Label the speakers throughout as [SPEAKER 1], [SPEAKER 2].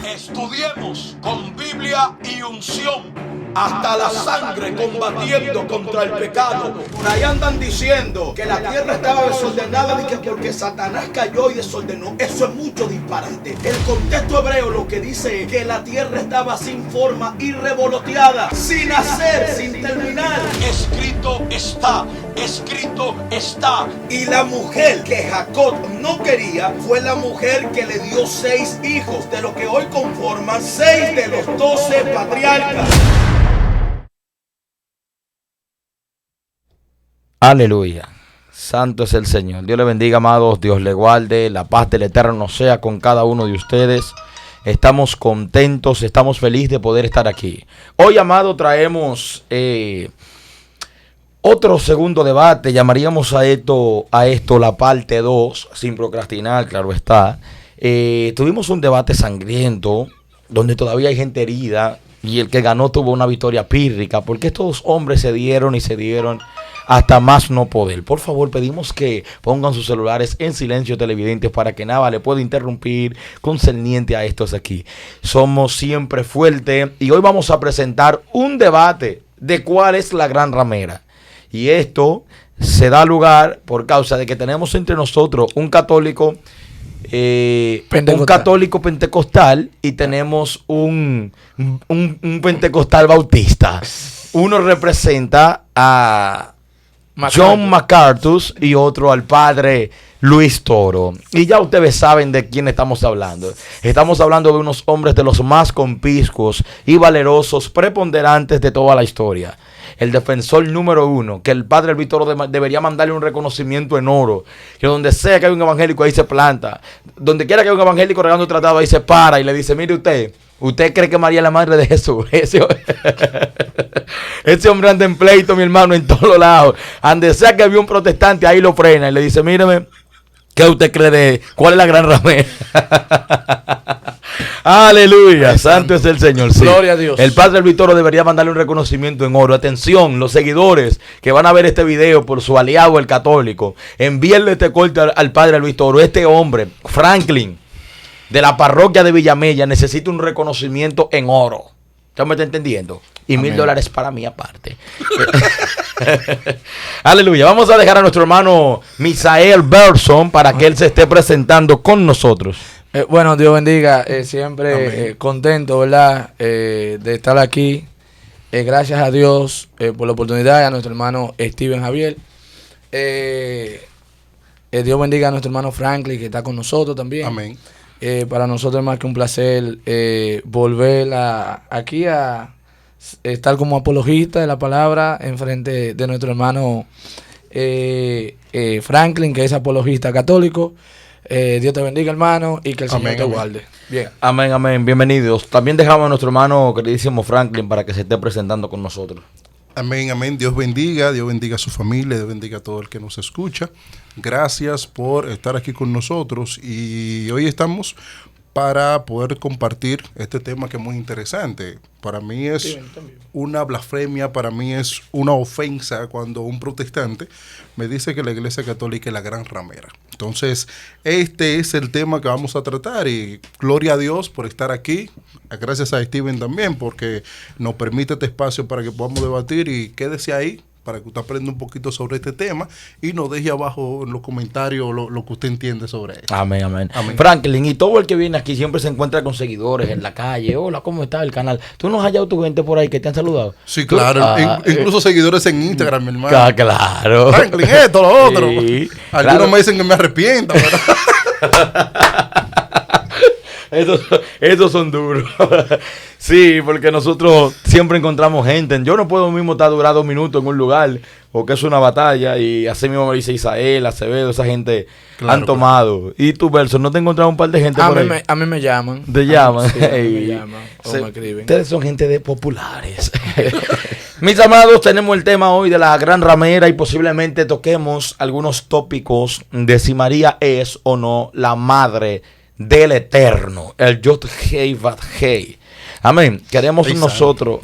[SPEAKER 1] Estudiemos con Biblia y unción hasta la sangre, combatiendo contra el pecado. Por ahí andan diciendo que la tierra estaba desordenada y que porque Satanás cayó y desordenó. Eso es mucho disparate. El contexto hebreo lo que dice es que la tierra estaba sin forma y revoloteada, sin hacer, sin terminar. Escrito está, escrito está. Y la mujer que Jacob no quería fue la mujer que le dio 6 hijos, de lo que hoy conforman 6 de los 12 patriarcas.
[SPEAKER 2] Aleluya. Santo es el Señor. Dios le bendiga, amados. Dios le guarde. La paz del Eterno sea con cada uno de ustedes. Estamos contentos, estamos felices de poder estar aquí. Hoy, amado, traemos otro segundo debate. Llamaríamos a esto la parte 2, sin procrastinar, claro está. Tuvimos un debate sangriento, donde todavía hay gente herida, y el que ganó tuvo una victoria pírrica, porque estos hombres se dieron hasta más no poder. Por favor, pedimos que pongan sus celulares en silencio, televidentes, para que nada le pueda interrumpir concerniente a estos aquí. Somos siempre fuertes y hoy vamos a presentar un debate de cuál es la gran ramera. Y esto se da lugar por causa de que tenemos entre nosotros un católico pentecostal y tenemos un pentecostal bautista. Uno representa a John MacArthur y otro al padre Luis Toro. Y ya ustedes saben de quién estamos hablando. Estamos hablando de unos hombres de los más conspicuos y valerosos, preponderantes de toda la historia. El defensor número 1, que el padre Luis Toro debería mandarle un reconocimiento en oro. Que donde sea que hay un evangélico, ahí se planta. Donde quiera que haya un evangélico regando tratado, ahí se para y le dice: mire ¿usted cree que María es la madre de Jesús? Ese hombre anda en pleito, mi hermano, en todos lados. Donde sea que había un protestante, ahí lo frena y le dice: míreme, ¿qué usted cree de cuál es la gran ramera? Aleluya, santo es el Señor. Sí.
[SPEAKER 3] Gloria a Dios.
[SPEAKER 2] El padre Luis Toro debería mandarle un reconocimiento en oro. Atención, los seguidores que van a ver este video por su aliado el católico, envíenle este corte al padre Luis Toro. Este hombre, Franklin, de la parroquia de Villamella, necesita un reconocimiento en oro. ¿Usted me está entendiendo? Y Amén. $1,000 para mí aparte. Aleluya. Vamos a dejar a nuestro hermano Misael Berson para que él se esté presentando con nosotros.
[SPEAKER 3] Bueno, Dios bendiga. Siempre contento, ¿verdad? De estar aquí. Gracias a Dios por la oportunidad y a nuestro hermano Steven Javier. Dios bendiga a nuestro hermano Franklin, que está con nosotros también.
[SPEAKER 4] Amén.
[SPEAKER 3] Para nosotros es más que un placer volver aquí a estar como apologista de la palabra en frente de nuestro hermano Franklin, que es apologista católico. Dios te bendiga, hermano, y que el Señor te guarde. Bien.
[SPEAKER 2] Amén, amén. Bienvenidos. También dejamos a nuestro hermano queridísimo Franklin para que se esté presentando con nosotros.
[SPEAKER 4] Amén, amén. Dios bendiga a su familia, Dios bendiga a todo el que nos escucha. Gracias por estar aquí con nosotros y hoy estamos para poder compartir este tema que es muy interesante. Para mí es una blasfemia, para mí es una ofensa cuando un protestante me dice que la Iglesia Católica es la gran ramera. Entonces, este es el tema que vamos a tratar y gloria a Dios por estar aquí. Gracias a Steven también porque nos permite este espacio para que podamos debatir y quédese ahí para que usted aprenda un poquito sobre este tema y nos deje abajo en los comentarios lo que usted entiende sobre esto.
[SPEAKER 2] Amén, amén, amén. Franklin, y todo el que viene aquí siempre se encuentra con seguidores en la calle. Hola, ¿cómo está el canal? ¿Tú no has hallado tu gente por ahí que te han saludado?
[SPEAKER 4] Sí, claro. Incluso seguidores en Instagram, mi hermano.
[SPEAKER 2] Claro.
[SPEAKER 4] Franklin, esto, lo otro.
[SPEAKER 2] Sí,
[SPEAKER 4] algunos
[SPEAKER 2] claro.
[SPEAKER 4] me dicen que me arrepienta,
[SPEAKER 2] Esos son duros. Sí, porque nosotros siempre encontramos gente. Yo no puedo mismo estar durar 2 minutos en un lugar, porque es una batalla. Y así mismo me dice Isael, Acevedo, esa gente han tomado. Y tú, Verso, ¿no te has encontrado un par de gente por ahí?
[SPEAKER 3] A mí me llaman.
[SPEAKER 2] ¿Te llaman?
[SPEAKER 3] Sí, a mí me llaman o me escriben.
[SPEAKER 2] Ustedes son gente de populares. Mis amados, tenemos el tema hoy de la gran ramera y posiblemente toquemos algunos tópicos de si María es o no la madre del Eterno, el Yod Hei Vav Hei. Amén. Queremos nosotros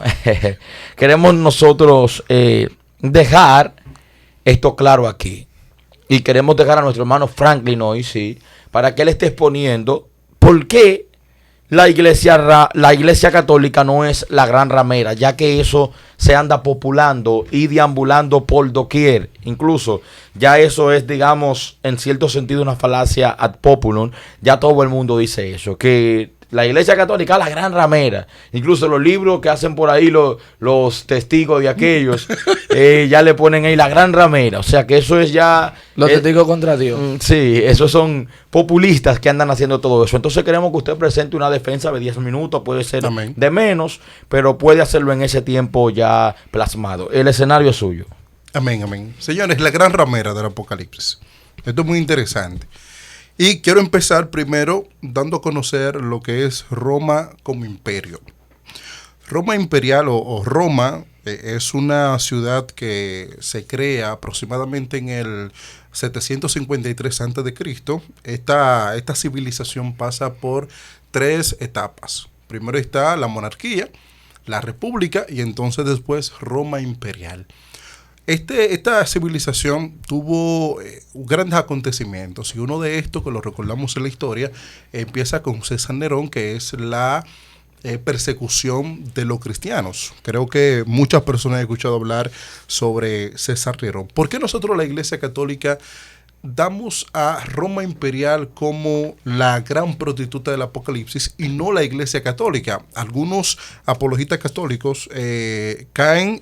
[SPEAKER 2] dejar esto claro aquí. Y queremos dejar a nuestro hermano Franklin hoy, sí, para que él esté exponiendo por qué la iglesia católica no es la gran ramera, ya que eso se anda populando y deambulando por doquier. Incluso ya eso es, digamos, en cierto sentido una falacia ad populum. Ya todo el mundo dice eso, que la iglesia católica es la gran ramera. Incluso los libros que hacen por ahí los testigos de aquellos, ya le ponen ahí la gran ramera. O sea que eso es ya...
[SPEAKER 3] Los testigos contra Dios.
[SPEAKER 2] Sí, esos son populistas que andan haciendo todo eso. Entonces queremos que usted presente una defensa de 10 minutos, puede ser
[SPEAKER 4] Amén.
[SPEAKER 2] de menos, pero puede hacerlo en ese tiempo ya plasmado. El escenario es suyo.
[SPEAKER 4] Amén, amén. Señores, la gran ramera del Apocalipsis. Esto es muy interesante. Y quiero empezar primero dando a conocer lo que es Roma como imperio. Roma imperial o Roma es una ciudad que se crea aproximadamente en el 753 a.C. Esta civilización pasa por 3 etapas. Primero está la monarquía, la república y entonces después Roma imperial. Esta civilización tuvo grandes acontecimientos y uno de estos, que lo recordamos en la historia, empieza con César Nerón, que es la persecución de los cristianos. Creo que muchas personas han escuchado hablar sobre César Nerón. ¿Por qué nosotros, la Iglesia Católica, damos a Roma imperial como la gran prostituta del Apocalipsis y no la Iglesia Católica? Algunos apologistas católicos caen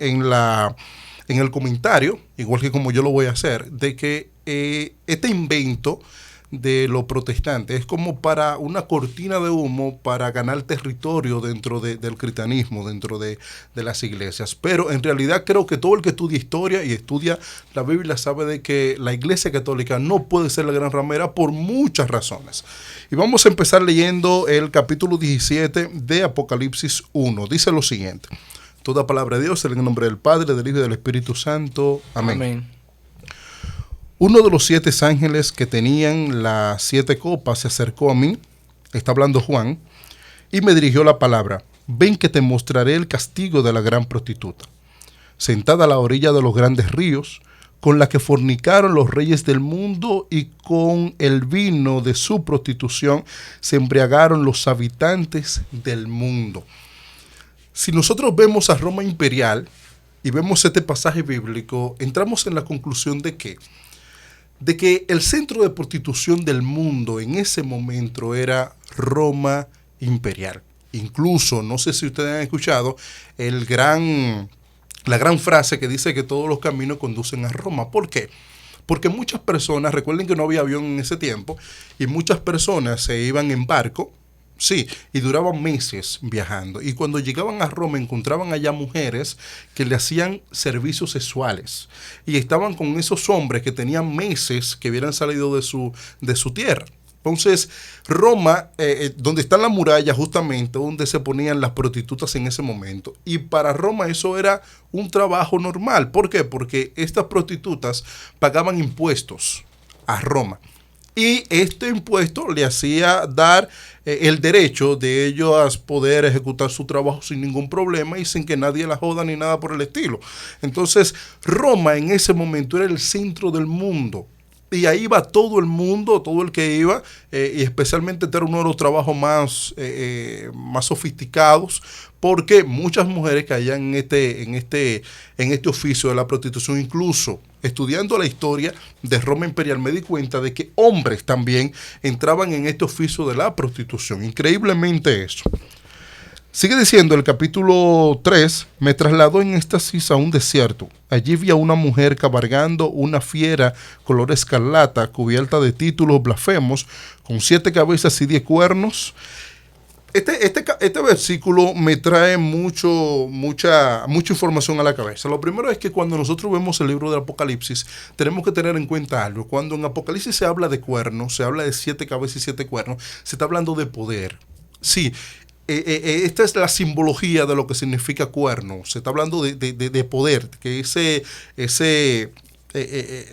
[SPEAKER 4] en el comentario, igual que como yo lo voy a hacer, de que este invento de los protestantes es como para una cortina de humo para ganar territorio dentro del cristianismo, dentro de las iglesias. Pero en realidad creo que todo el que estudia historia y estudia la Biblia sabe de que la Iglesia Católica no puede ser la gran ramera por muchas razones. Y vamos a empezar leyendo el capítulo 17 de Apocalipsis 1. Dice lo siguiente: toda palabra de Dios en el nombre del Padre, del Hijo y del Espíritu Santo. Amén.
[SPEAKER 3] Amén.
[SPEAKER 4] Uno de los 7 ángeles que tenían las 7 copas se acercó a mí, está hablando Juan, y me dirigió la palabra: ven que te mostraré el castigo de la gran prostituta, sentada a la orilla de los grandes ríos, con la que fornicaron los reyes del mundo, y con el vino de su prostitución se embriagaron los habitantes del mundo. Si nosotros vemos a Roma imperial y vemos este pasaje bíblico, entramos en la conclusión de que el centro de prostitución del mundo en ese momento era Roma imperial. Incluso, no sé si ustedes han escuchado la gran frase que dice que todos los caminos conducen a Roma. ¿Por qué? Porque muchas personas, recuerden que no había avión en ese tiempo, y muchas personas se iban en barco. Sí, y duraban meses viajando. Y cuando llegaban a Roma encontraban allá mujeres que le hacían servicios sexuales. Y estaban con esos hombres que tenían meses que hubieran salido de su tierra. Entonces, Roma, donde está la muralla justamente, donde se ponían las prostitutas en ese momento. Y para Roma eso era un trabajo normal. ¿Por qué? Porque estas prostitutas pagaban impuestos a Roma. Y este impuesto le hacía dar el derecho de ellos a poder ejecutar su trabajo sin ningún problema y sin que nadie la joda ni nada por el estilo. Entonces, Roma en ese momento era el centro del mundo. Y ahí iba todo el mundo, todo el que iba, y especialmente este era uno de los trabajos más sofisticados, porque muchas mujeres caían en este oficio de la prostitución. Incluso estudiando la historia de Roma imperial me di cuenta de que hombres también entraban en este oficio de la prostitución. Increíblemente eso. Sigue diciendo el capítulo 3, me trasladó en éxtasis a un desierto. Allí vi a una mujer cabalgando una fiera color escarlata, cubierta de títulos blasfemos, con 7 cabezas y 10 cuernos. Este versículo me trae mucha información a la cabeza. Lo primero es que cuando nosotros vemos el libro del Apocalipsis, tenemos que tener en cuenta algo. Cuando en Apocalipsis se habla de cuernos, se habla de 7 cabezas y 7 cuernos, se está hablando de poder. Sí. Esta es la simbología de lo que significa cuerno. Se está hablando de poder, que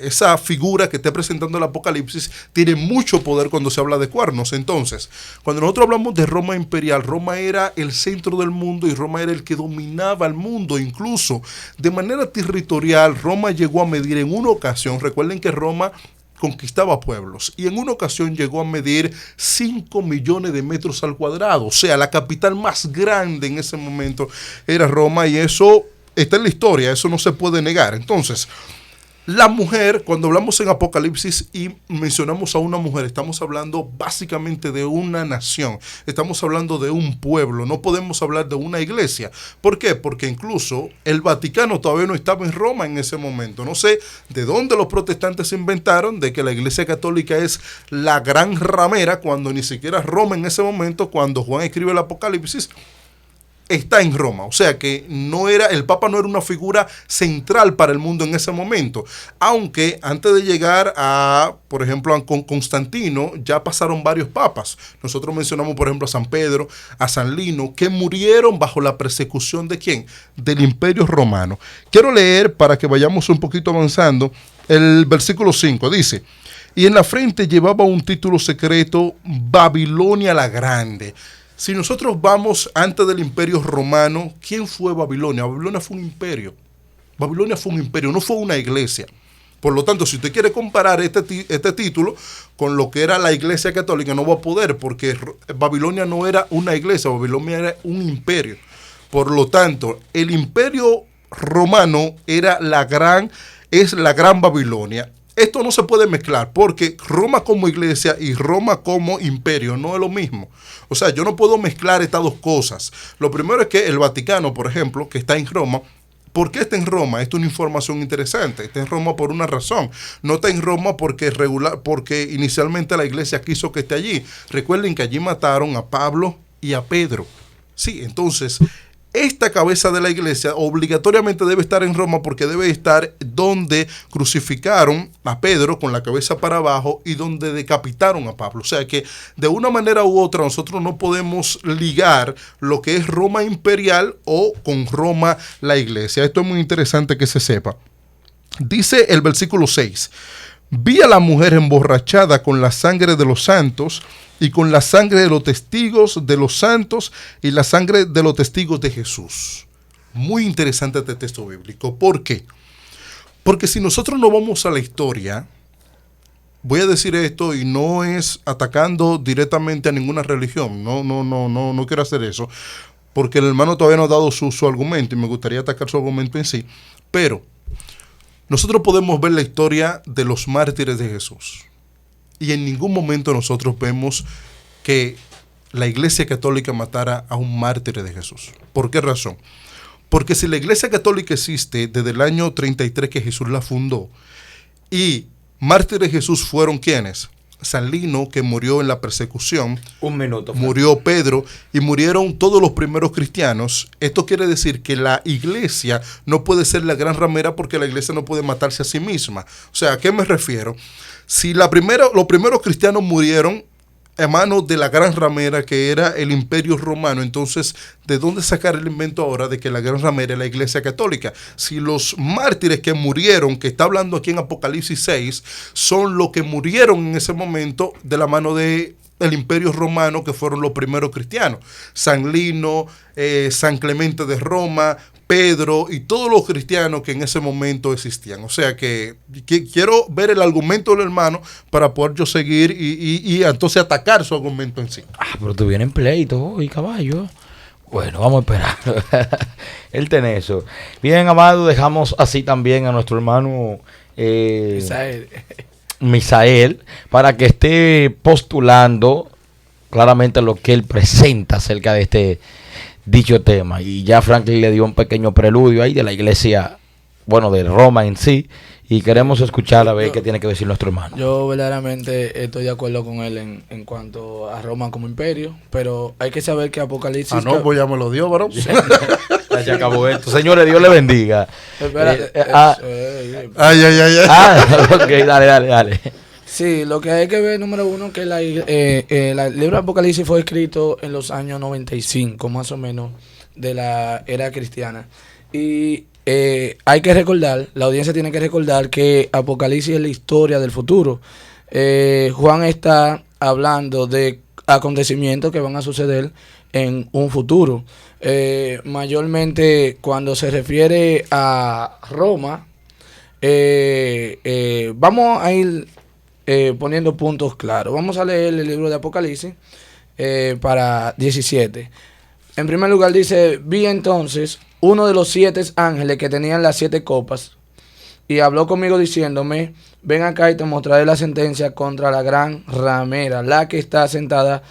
[SPEAKER 4] esa figura que está presentando el Apocalipsis tiene mucho poder cuando se habla de cuernos. Entonces, cuando nosotros hablamos de Roma imperial, Roma era el centro del mundo y Roma era el que dominaba el mundo. Incluso de manera territorial, Roma llegó a medir en una ocasión, recuerden que Roma conquistaba pueblos y en una ocasión llegó a medir 5 millones de metros al cuadrado. O sea, la capital más grande en ese momento era Roma y eso está en la historia, eso no se puede negar. Entonces, la mujer, cuando hablamos en Apocalipsis y mencionamos a una mujer, estamos hablando básicamente de una nación, estamos hablando de un pueblo, no podemos hablar de una iglesia. ¿Por qué? Porque incluso el Vaticano todavía no estaba en Roma en ese momento. No sé de dónde los protestantes inventaron de que la iglesia católica es la gran ramera, cuando ni siquiera Roma en ese momento, cuando Juan escribe el Apocalipsis, está en Roma. O sea que el Papa no era una figura central para el mundo en ese momento. Aunque antes de llegar a, por ejemplo, con Constantino, ya pasaron varios papas. Nosotros mencionamos, por ejemplo, a San Pedro, a San Lino, que murieron bajo la persecución ¿de quién? Del Imperio Romano. Quiero leer, para que vayamos un poquito avanzando, el versículo 5. Dice: y en la frente llevaba un título secreto, Babilonia la Grande. Si nosotros vamos antes del Imperio Romano, ¿quién fue Babilonia? Babilonia fue un imperio. Babilonia fue un imperio, no fue una iglesia. Por lo tanto, si usted quiere comparar este título con lo que era la iglesia católica, no va a poder, porque Babilonia no era una iglesia, Babilonia era un imperio. Por lo tanto, el Imperio Romano es la gran Babilonia. Esto no se puede mezclar porque Roma como iglesia y Roma como imperio no es lo mismo. O sea, yo no puedo mezclar estas dos cosas. Lo primero es que el Vaticano, por ejemplo, que está en Roma, ¿por qué está en Roma? Esto es una información interesante. Está en Roma por una razón. No está en Roma porque inicialmente la iglesia quiso que esté allí. Recuerden que allí mataron a Pablo y a Pedro. Sí, entonces esta cabeza de la iglesia obligatoriamente debe estar en Roma porque debe estar donde crucificaron a Pedro con la cabeza para abajo y donde decapitaron a Pablo. O sea que de una manera u otra nosotros no podemos ligar lo que es Roma imperial o con Roma la iglesia. Esto es muy interesante que se sepa. Dice el versículo 6. Vi a la mujer emborrachada con la sangre de los santos y con la sangre de los testigos de los santos y la sangre de los testigos de Jesús. Muy interesante este texto bíblico. ¿Por qué? Porque si nosotros no vamos a la historia, voy a decir esto y no es atacando directamente a ninguna religión. No quiero hacer eso. Porque el hermano todavía no ha dado su argumento y me gustaría atacar su argumento en sí. Pero nosotros podemos ver la historia de los mártires de Jesús. Y en ningún momento nosotros vemos que la iglesia católica matara a un mártir de Jesús. ¿Por qué razón? Porque si la iglesia católica existe desde el año 33 que Jesús la fundó, y mártires de Jesús fueron ¿quiénes? San Lino, que murió en la persecución.
[SPEAKER 2] Un minuto.
[SPEAKER 4] Murió Pedro y murieron todos los primeros cristianos. Esto quiere decir que la iglesia no puede ser la gran ramera porque la iglesia no puede matarse a sí misma. O sea, ¿a qué me refiero? Si los primeros cristianos murieron a manos de la gran ramera que era el Imperio Romano, entonces, ¿de dónde sacar el invento ahora de que la gran ramera es la iglesia católica? Si los mártires que murieron, que está hablando aquí en Apocalipsis 6, son los que murieron en ese momento de la mano de el Imperio Romano, que fueron los primeros cristianos. San Lino, San Clemente de Roma, Pedro y todos los cristianos que en ese momento existían. O sea que quiero ver el argumento del hermano para poder yo seguir y entonces atacar su argumento en sí.
[SPEAKER 2] Pero tú vienes en pleito hoy, caballo. Bueno, vamos a esperar. Él tiene eso. Bien, amado, dejamos así también a nuestro hermano Misael para que esté postulando claramente lo que él presenta acerca de este dicho tema. Y ya Franklin le dio un pequeño preludio ahí de la iglesia, bueno, de Roma en sí, y queremos escuchar a ver qué tiene que decir nuestro hermano.
[SPEAKER 3] Yo verdaderamente estoy de acuerdo con él en cuanto a Roma como imperio, pero hay que saber que Apocalipsis...
[SPEAKER 4] pues ya me lo dio, varón.
[SPEAKER 2] Ya se acabó esto. Señores, Dios le bendiga.
[SPEAKER 3] Espérate.
[SPEAKER 2] Ok, dale.
[SPEAKER 3] Sí, lo que hay que ver, número uno, que el libro de Apocalipsis fue escrito en los años 95, más o menos, de la era cristiana. Y hay que recordar, la audiencia tiene que recordar que Apocalipsis es la historia del futuro. Juan está hablando de acontecimientos que van a suceder en un futuro. Mayormente cuando se refiere a Roma, vamos a ir poniendo puntos claros. Vamos a leer el libro de Apocalipsis para 17. En primer lugar dice, vi entonces uno de los 7 ángeles que tenían las 7 copas y habló conmigo diciéndome, ven acá y te mostraré la sentencia contra la gran ramera, la que está sentada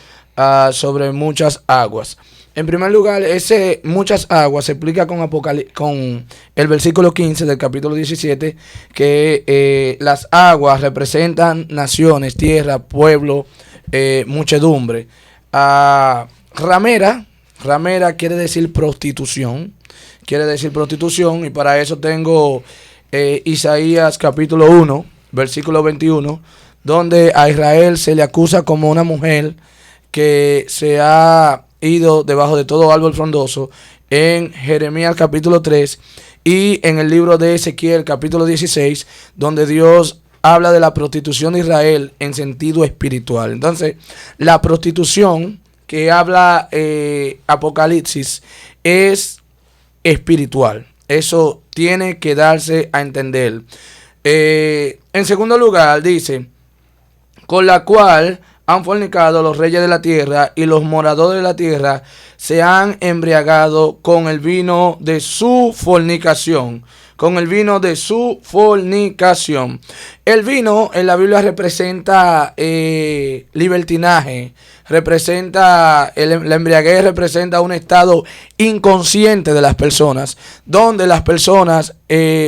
[SPEAKER 3] sobre muchas aguas. En primer lugar, ese muchas aguas se explica con el versículo 15 del capítulo 17, que las aguas representan naciones, tierra, pueblo, muchedumbre. Ramera quiere decir prostitución, y para eso tengo Isaías capítulo 1, versículo 21, donde a Israel se le acusa como una mujer que se ha ido debajo de todo árbol frondoso, en Jeremías capítulo 3 y en el libro de Ezequiel capítulo 16, donde Dios habla de la prostitución de Israel en sentido espiritual. Entonces, la prostitución que habla Apocalipsis es espiritual. Eso tiene que darse a entender. En segundo lugar, dice, con la cual han fornicado los reyes de la tierra y los moradores de la tierra se han embriagado con el vino de su fornicación. El vino en la Biblia representa libertinaje, la embriaguez representa un estado inconsciente de las personas, donde las personas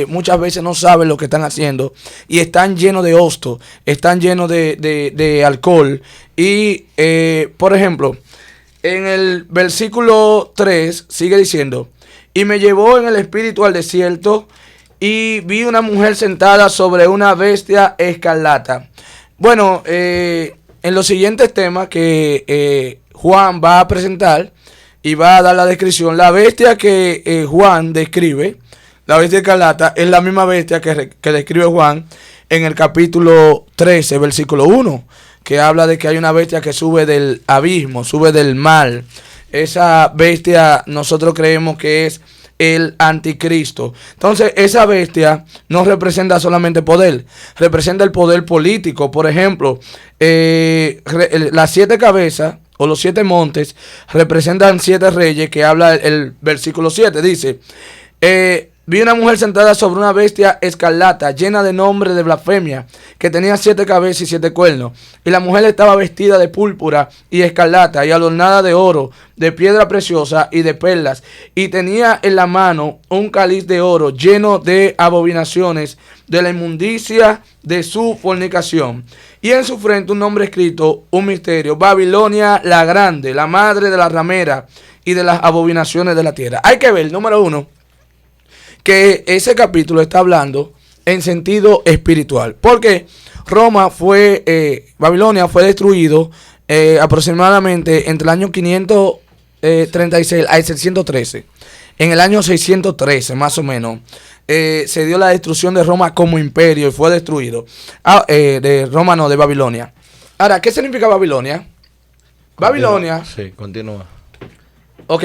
[SPEAKER 3] muchas veces no saben lo que están haciendo y están llenos de hosto, están llenos de alcohol. Y, por ejemplo, en el versículo 3 sigue diciendo, y me llevó en el espíritu al desierto, y vi una mujer sentada sobre una bestia escarlata. Bueno, en los siguientes temas que Juan va a presentar y va a dar la descripción, la bestia que Juan describe, la bestia escarlata, es la misma bestia que describe Juan en el capítulo 13, versículo 1, que habla de que hay una bestia que sube del abismo, sube del mar. Esa bestia nosotros creemos que es el anticristo. Entonces, esa bestia no representa solamente poder, representa el poder político. Por ejemplo, las 7 cabezas o los 7 montes representan 7 reyes, que habla el versículo 7. Dice, vi una mujer sentada sobre una bestia escarlata, llena de nombre de blasfemia, que tenía 7 cabezas y 7 cuernos. Y la mujer estaba vestida de púrpura y escarlata, y adornada de oro, de piedra preciosa y de perlas. Y tenía en la mano un cáliz de oro lleno de abominaciones, de la inmundicia de su fornicación. Y en su frente un nombre escrito, un misterio: Babilonia la grande, la madre de la ramera y de las abominaciones de la tierra. Hay que ver, número 1, que ese capítulo está hablando en sentido espiritual, porque Babilonia fue destruido aproximadamente entre el año 536 al 613. En el año 613, más o menos, se dio la destrucción de Roma como imperio y fue destruido. De Babilonia. Ahora, ¿qué significa Babilonia? Babilonia.
[SPEAKER 2] Sí, continúa.
[SPEAKER 3] Ok.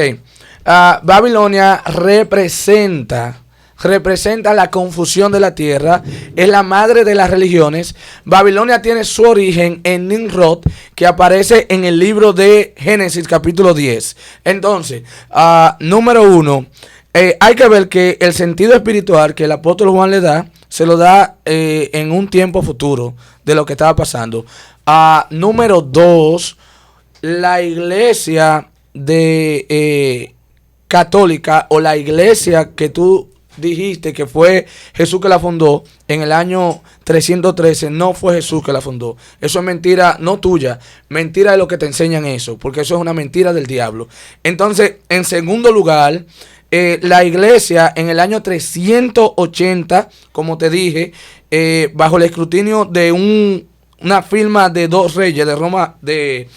[SPEAKER 3] Babilonia representa la confusión de la tierra, es la madre de las religiones. Babilonia tiene su origen en Nimrod, que aparece en el libro de Génesis capítulo 10. Entonces, número 1, hay que ver que el sentido espiritual que el apóstol Juan le da, se lo da en un tiempo futuro de lo que estaba pasando. Número 2, la iglesia católica, o la iglesia que tú dijiste que fue Jesús que la fundó en el año 313, no fue Jesús que la fundó. Eso es mentira, no tuya, mentira de lo que te enseñan eso, porque eso es una mentira del diablo. Entonces, en segundo lugar, la iglesia en el año 380, como te dije, bajo el escrutinio de una firma de 2 reyes de Roma del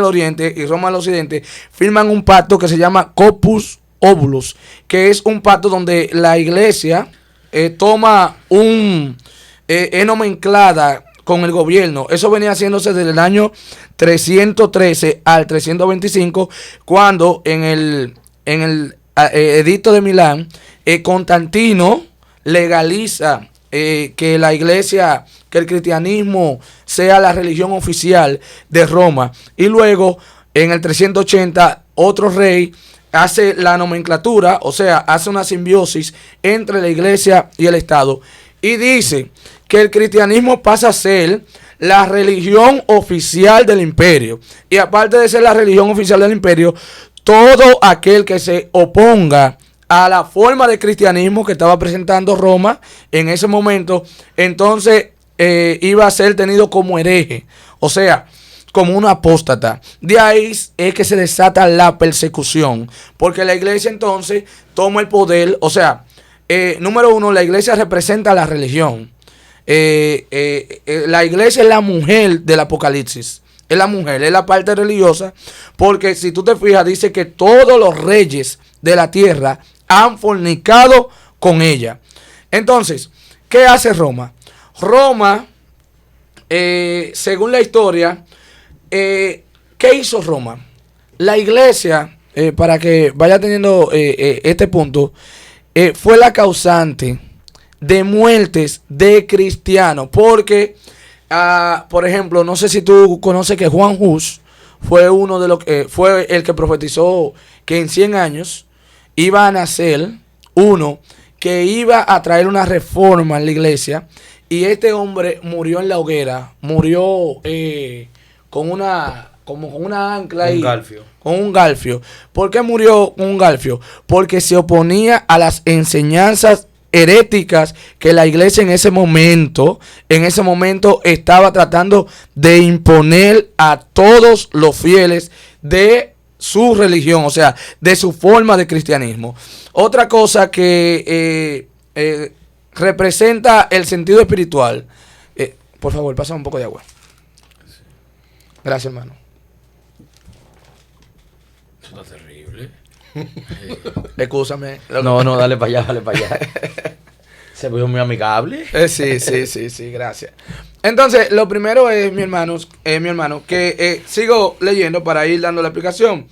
[SPEAKER 3] Oriente y Roma del Occidente, firman un pacto que se llama Corpus Óvulos, que es un pacto donde la iglesia toma es nomenclada con el gobierno. Eso venía haciéndose desde el año 313 al 325, cuando en el edicto de Milán, Constantino legaliza que la iglesia que el cristianismo sea la religión oficial de Roma. Y luego, en el 380, otro rey hace la nomenclatura, o sea, hace una simbiosis entre la iglesia y el Estado. Y dice que el cristianismo pasa a ser la religión oficial del imperio. Y aparte de ser la religión oficial del imperio, todo aquel que se oponga a la forma de cristianismo que estaba presentando Roma en ese momento, entonces iba a ser tenido como hereje, o sea, como un apóstata. De ahí es que se desata la persecución, porque la iglesia entonces toma el poder, o sea, número uno, la iglesia representa la religión. La iglesia es la mujer del Apocalipsis. Es la mujer, es la parte religiosa, porque si tú te fijas, dice que todos los reyes de la tierra han fornicado con ella. Entonces, ¿qué hace Roma? Roma, según la historia, ¿qué hizo Roma? La iglesia, para que vaya teniendo este punto, fue la causante de muertes de cristianos, porque por ejemplo, no sé si tú conoces que Juan Hus fue uno de los fue el que profetizó que en 100 años iba a nacer uno que iba a traer una reforma en la iglesia, y este hombre murió en la hoguera, murió con una ancla y con un galfio. ¿Por qué murió con un galfio? Porque se oponía a las enseñanzas heréticas que la iglesia en ese momento estaba tratando de imponer a todos los fieles de su religión, o sea, de su forma de cristianismo. Otra cosa que representa el sentido espiritual. Por favor, pasa un poco de agua. Gracias, hermano.
[SPEAKER 2] Eso está terrible.
[SPEAKER 3] Excúsame.
[SPEAKER 2] No, dale para allá, dale para allá. Se vio muy amigable.
[SPEAKER 3] Sí, gracias. Entonces, lo primero es, mi hermano, que sigo leyendo para ir dando la explicación.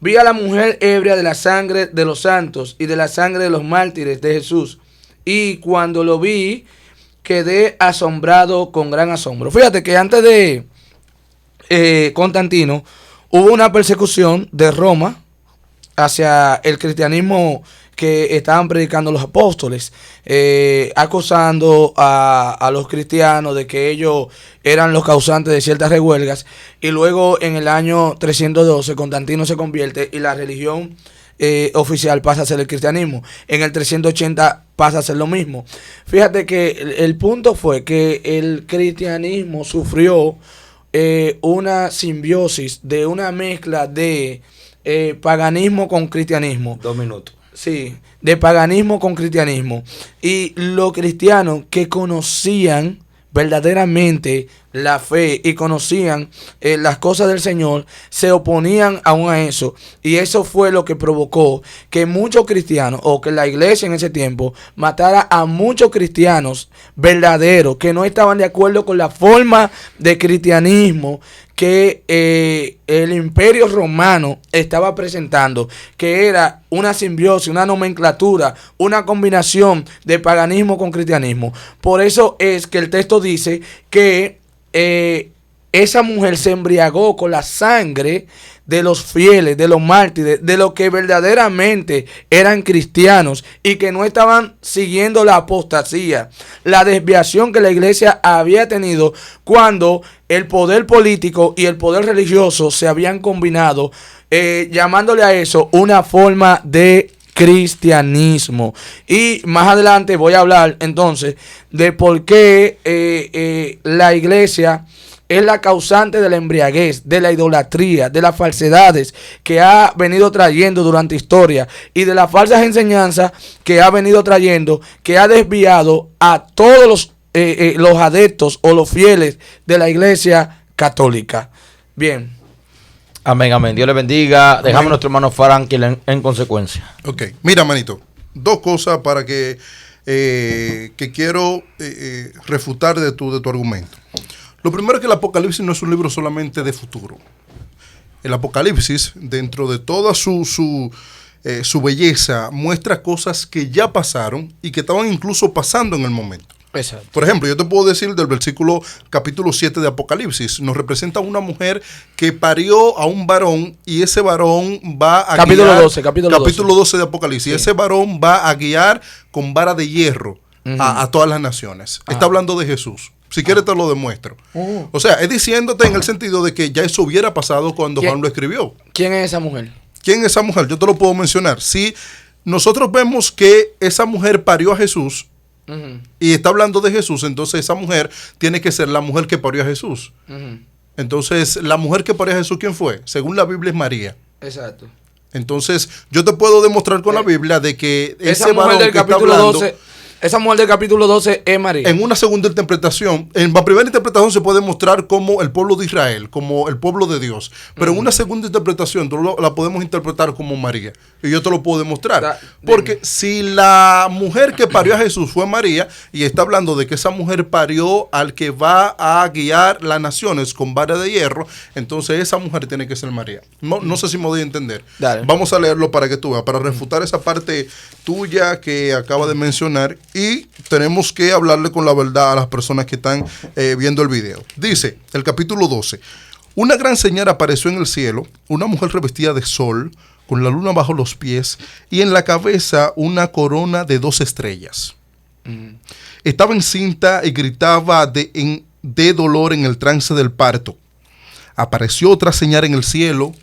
[SPEAKER 3] Vi a la mujer ebria de la sangre de los santos y de la sangre de los mártires de Jesús. Y cuando lo vi, quedé asombrado con gran asombro. Fíjate que antes de Constantino, hubo una persecución de Roma hacia el cristianismo que estaban predicando los apóstoles, acusando a los cristianos de que ellos eran los causantes de ciertas revuelgas. Y luego en el año 312 Constantino se convierte y la religión oficial pasa a ser el cristianismo. En el 380 pasa a ser lo mismo. Fíjate que el punto fue que el cristianismo sufrió una simbiosis de una mezcla de paganismo con cristianismo.
[SPEAKER 2] 2 minutos.
[SPEAKER 3] Sí, de paganismo con cristianismo. Y los cristianos que conocían verdaderamente la fe y conocían las cosas del Señor, se oponían aún a eso. Y eso fue lo que provocó que muchos cristianos, o que la iglesia en ese tiempo, matara a muchos cristianos verdaderos que no estaban de acuerdo con la forma de cristianismo que el imperio romano estaba presentando, que era una simbiosis, una nomenclatura, una combinación de paganismo con cristianismo. Por eso es que el texto dice que esa mujer se embriagó con la sangre de los fieles, de los mártires, de los que verdaderamente eran cristianos y que no estaban siguiendo la apostasía, la desviación que la iglesia había tenido cuando el poder político y el poder religioso se habían combinado, llamándole a eso una forma de cristianismo. Y más adelante voy a hablar entonces de por qué la iglesia es la causante de la embriaguez, de la idolatría, de las falsedades que ha venido trayendo durante historia y de las falsas enseñanzas que ha venido trayendo, que ha desviado a todos los adeptos o los fieles de la iglesia católica. Bien.
[SPEAKER 2] Amén, amén. Dios le bendiga. Dejamos a nuestro hermano Frank en consecuencia.
[SPEAKER 4] Ok, mira, manito, 2 cosas para que quiero refutar de tu argumento. Lo primero es que el Apocalipsis no es un libro solamente de futuro. El Apocalipsis, dentro de toda su belleza, muestra cosas que ya pasaron y que estaban incluso pasando en el momento.
[SPEAKER 3] Exacto.
[SPEAKER 4] Por ejemplo, yo te puedo decir del versículo capítulo 7 de Apocalipsis, nos representa una mujer que parió a un varón y ese varón va a
[SPEAKER 3] Capítulo
[SPEAKER 4] guiar,
[SPEAKER 3] 12, capítulo
[SPEAKER 4] 12 de Apocalipsis,
[SPEAKER 3] Sí.
[SPEAKER 4] y ese varón va a guiar con vara de hierro a todas las naciones. Está hablando de Jesús. Si quieres te lo demuestro. O sea, es diciéndote en el sentido de que ya eso hubiera pasado cuando
[SPEAKER 3] ¿Quién?
[SPEAKER 4] Juan lo escribió.
[SPEAKER 3] ¿Quién es esa mujer?
[SPEAKER 4] ¿Quién es esa mujer? Yo te lo puedo mencionar. Si nosotros vemos que esa mujer parió a Jesús, y está hablando de Jesús, entonces esa mujer tiene que ser la mujer que parió a Jesús. Entonces, la mujer que parió a Jesús, ¿quién fue? Según la Biblia es María.
[SPEAKER 3] Exacto.
[SPEAKER 4] Entonces, yo te puedo demostrar con la Biblia de que
[SPEAKER 3] Esa
[SPEAKER 4] ese
[SPEAKER 3] mujer
[SPEAKER 4] varón
[SPEAKER 3] del
[SPEAKER 4] que está
[SPEAKER 3] capítulo
[SPEAKER 4] hablando,
[SPEAKER 3] 12, esa mujer del capítulo 12 es María.
[SPEAKER 4] en una segunda interpretación, en la primera interpretación se puede mostrar como el pueblo de Israel, como el pueblo de Dios. Pero en una segunda interpretación la podemos interpretar como María. Y yo te lo puedo demostrar. Porque si la mujer que parió a Jesús fue María, y está hablando de que esa mujer parió al que va a guiar las naciones con vara de hierro, entonces esa mujer tiene que ser María. No sé si me doy a entender.
[SPEAKER 3] Dale.
[SPEAKER 4] Vamos a leerlo para que tú veas, para refutar esa parte tuya que acaba de mencionar, y tenemos que hablarle con la verdad a las personas que están viendo el video. Dice el capítulo 12: una gran señal apareció en el cielo, una mujer revestida de sol, con la luna bajo los pies, y en la cabeza una corona de 2 estrellas. Estaba encinta y gritaba de dolor en el trance del parto. Apareció otra señal en el cielo,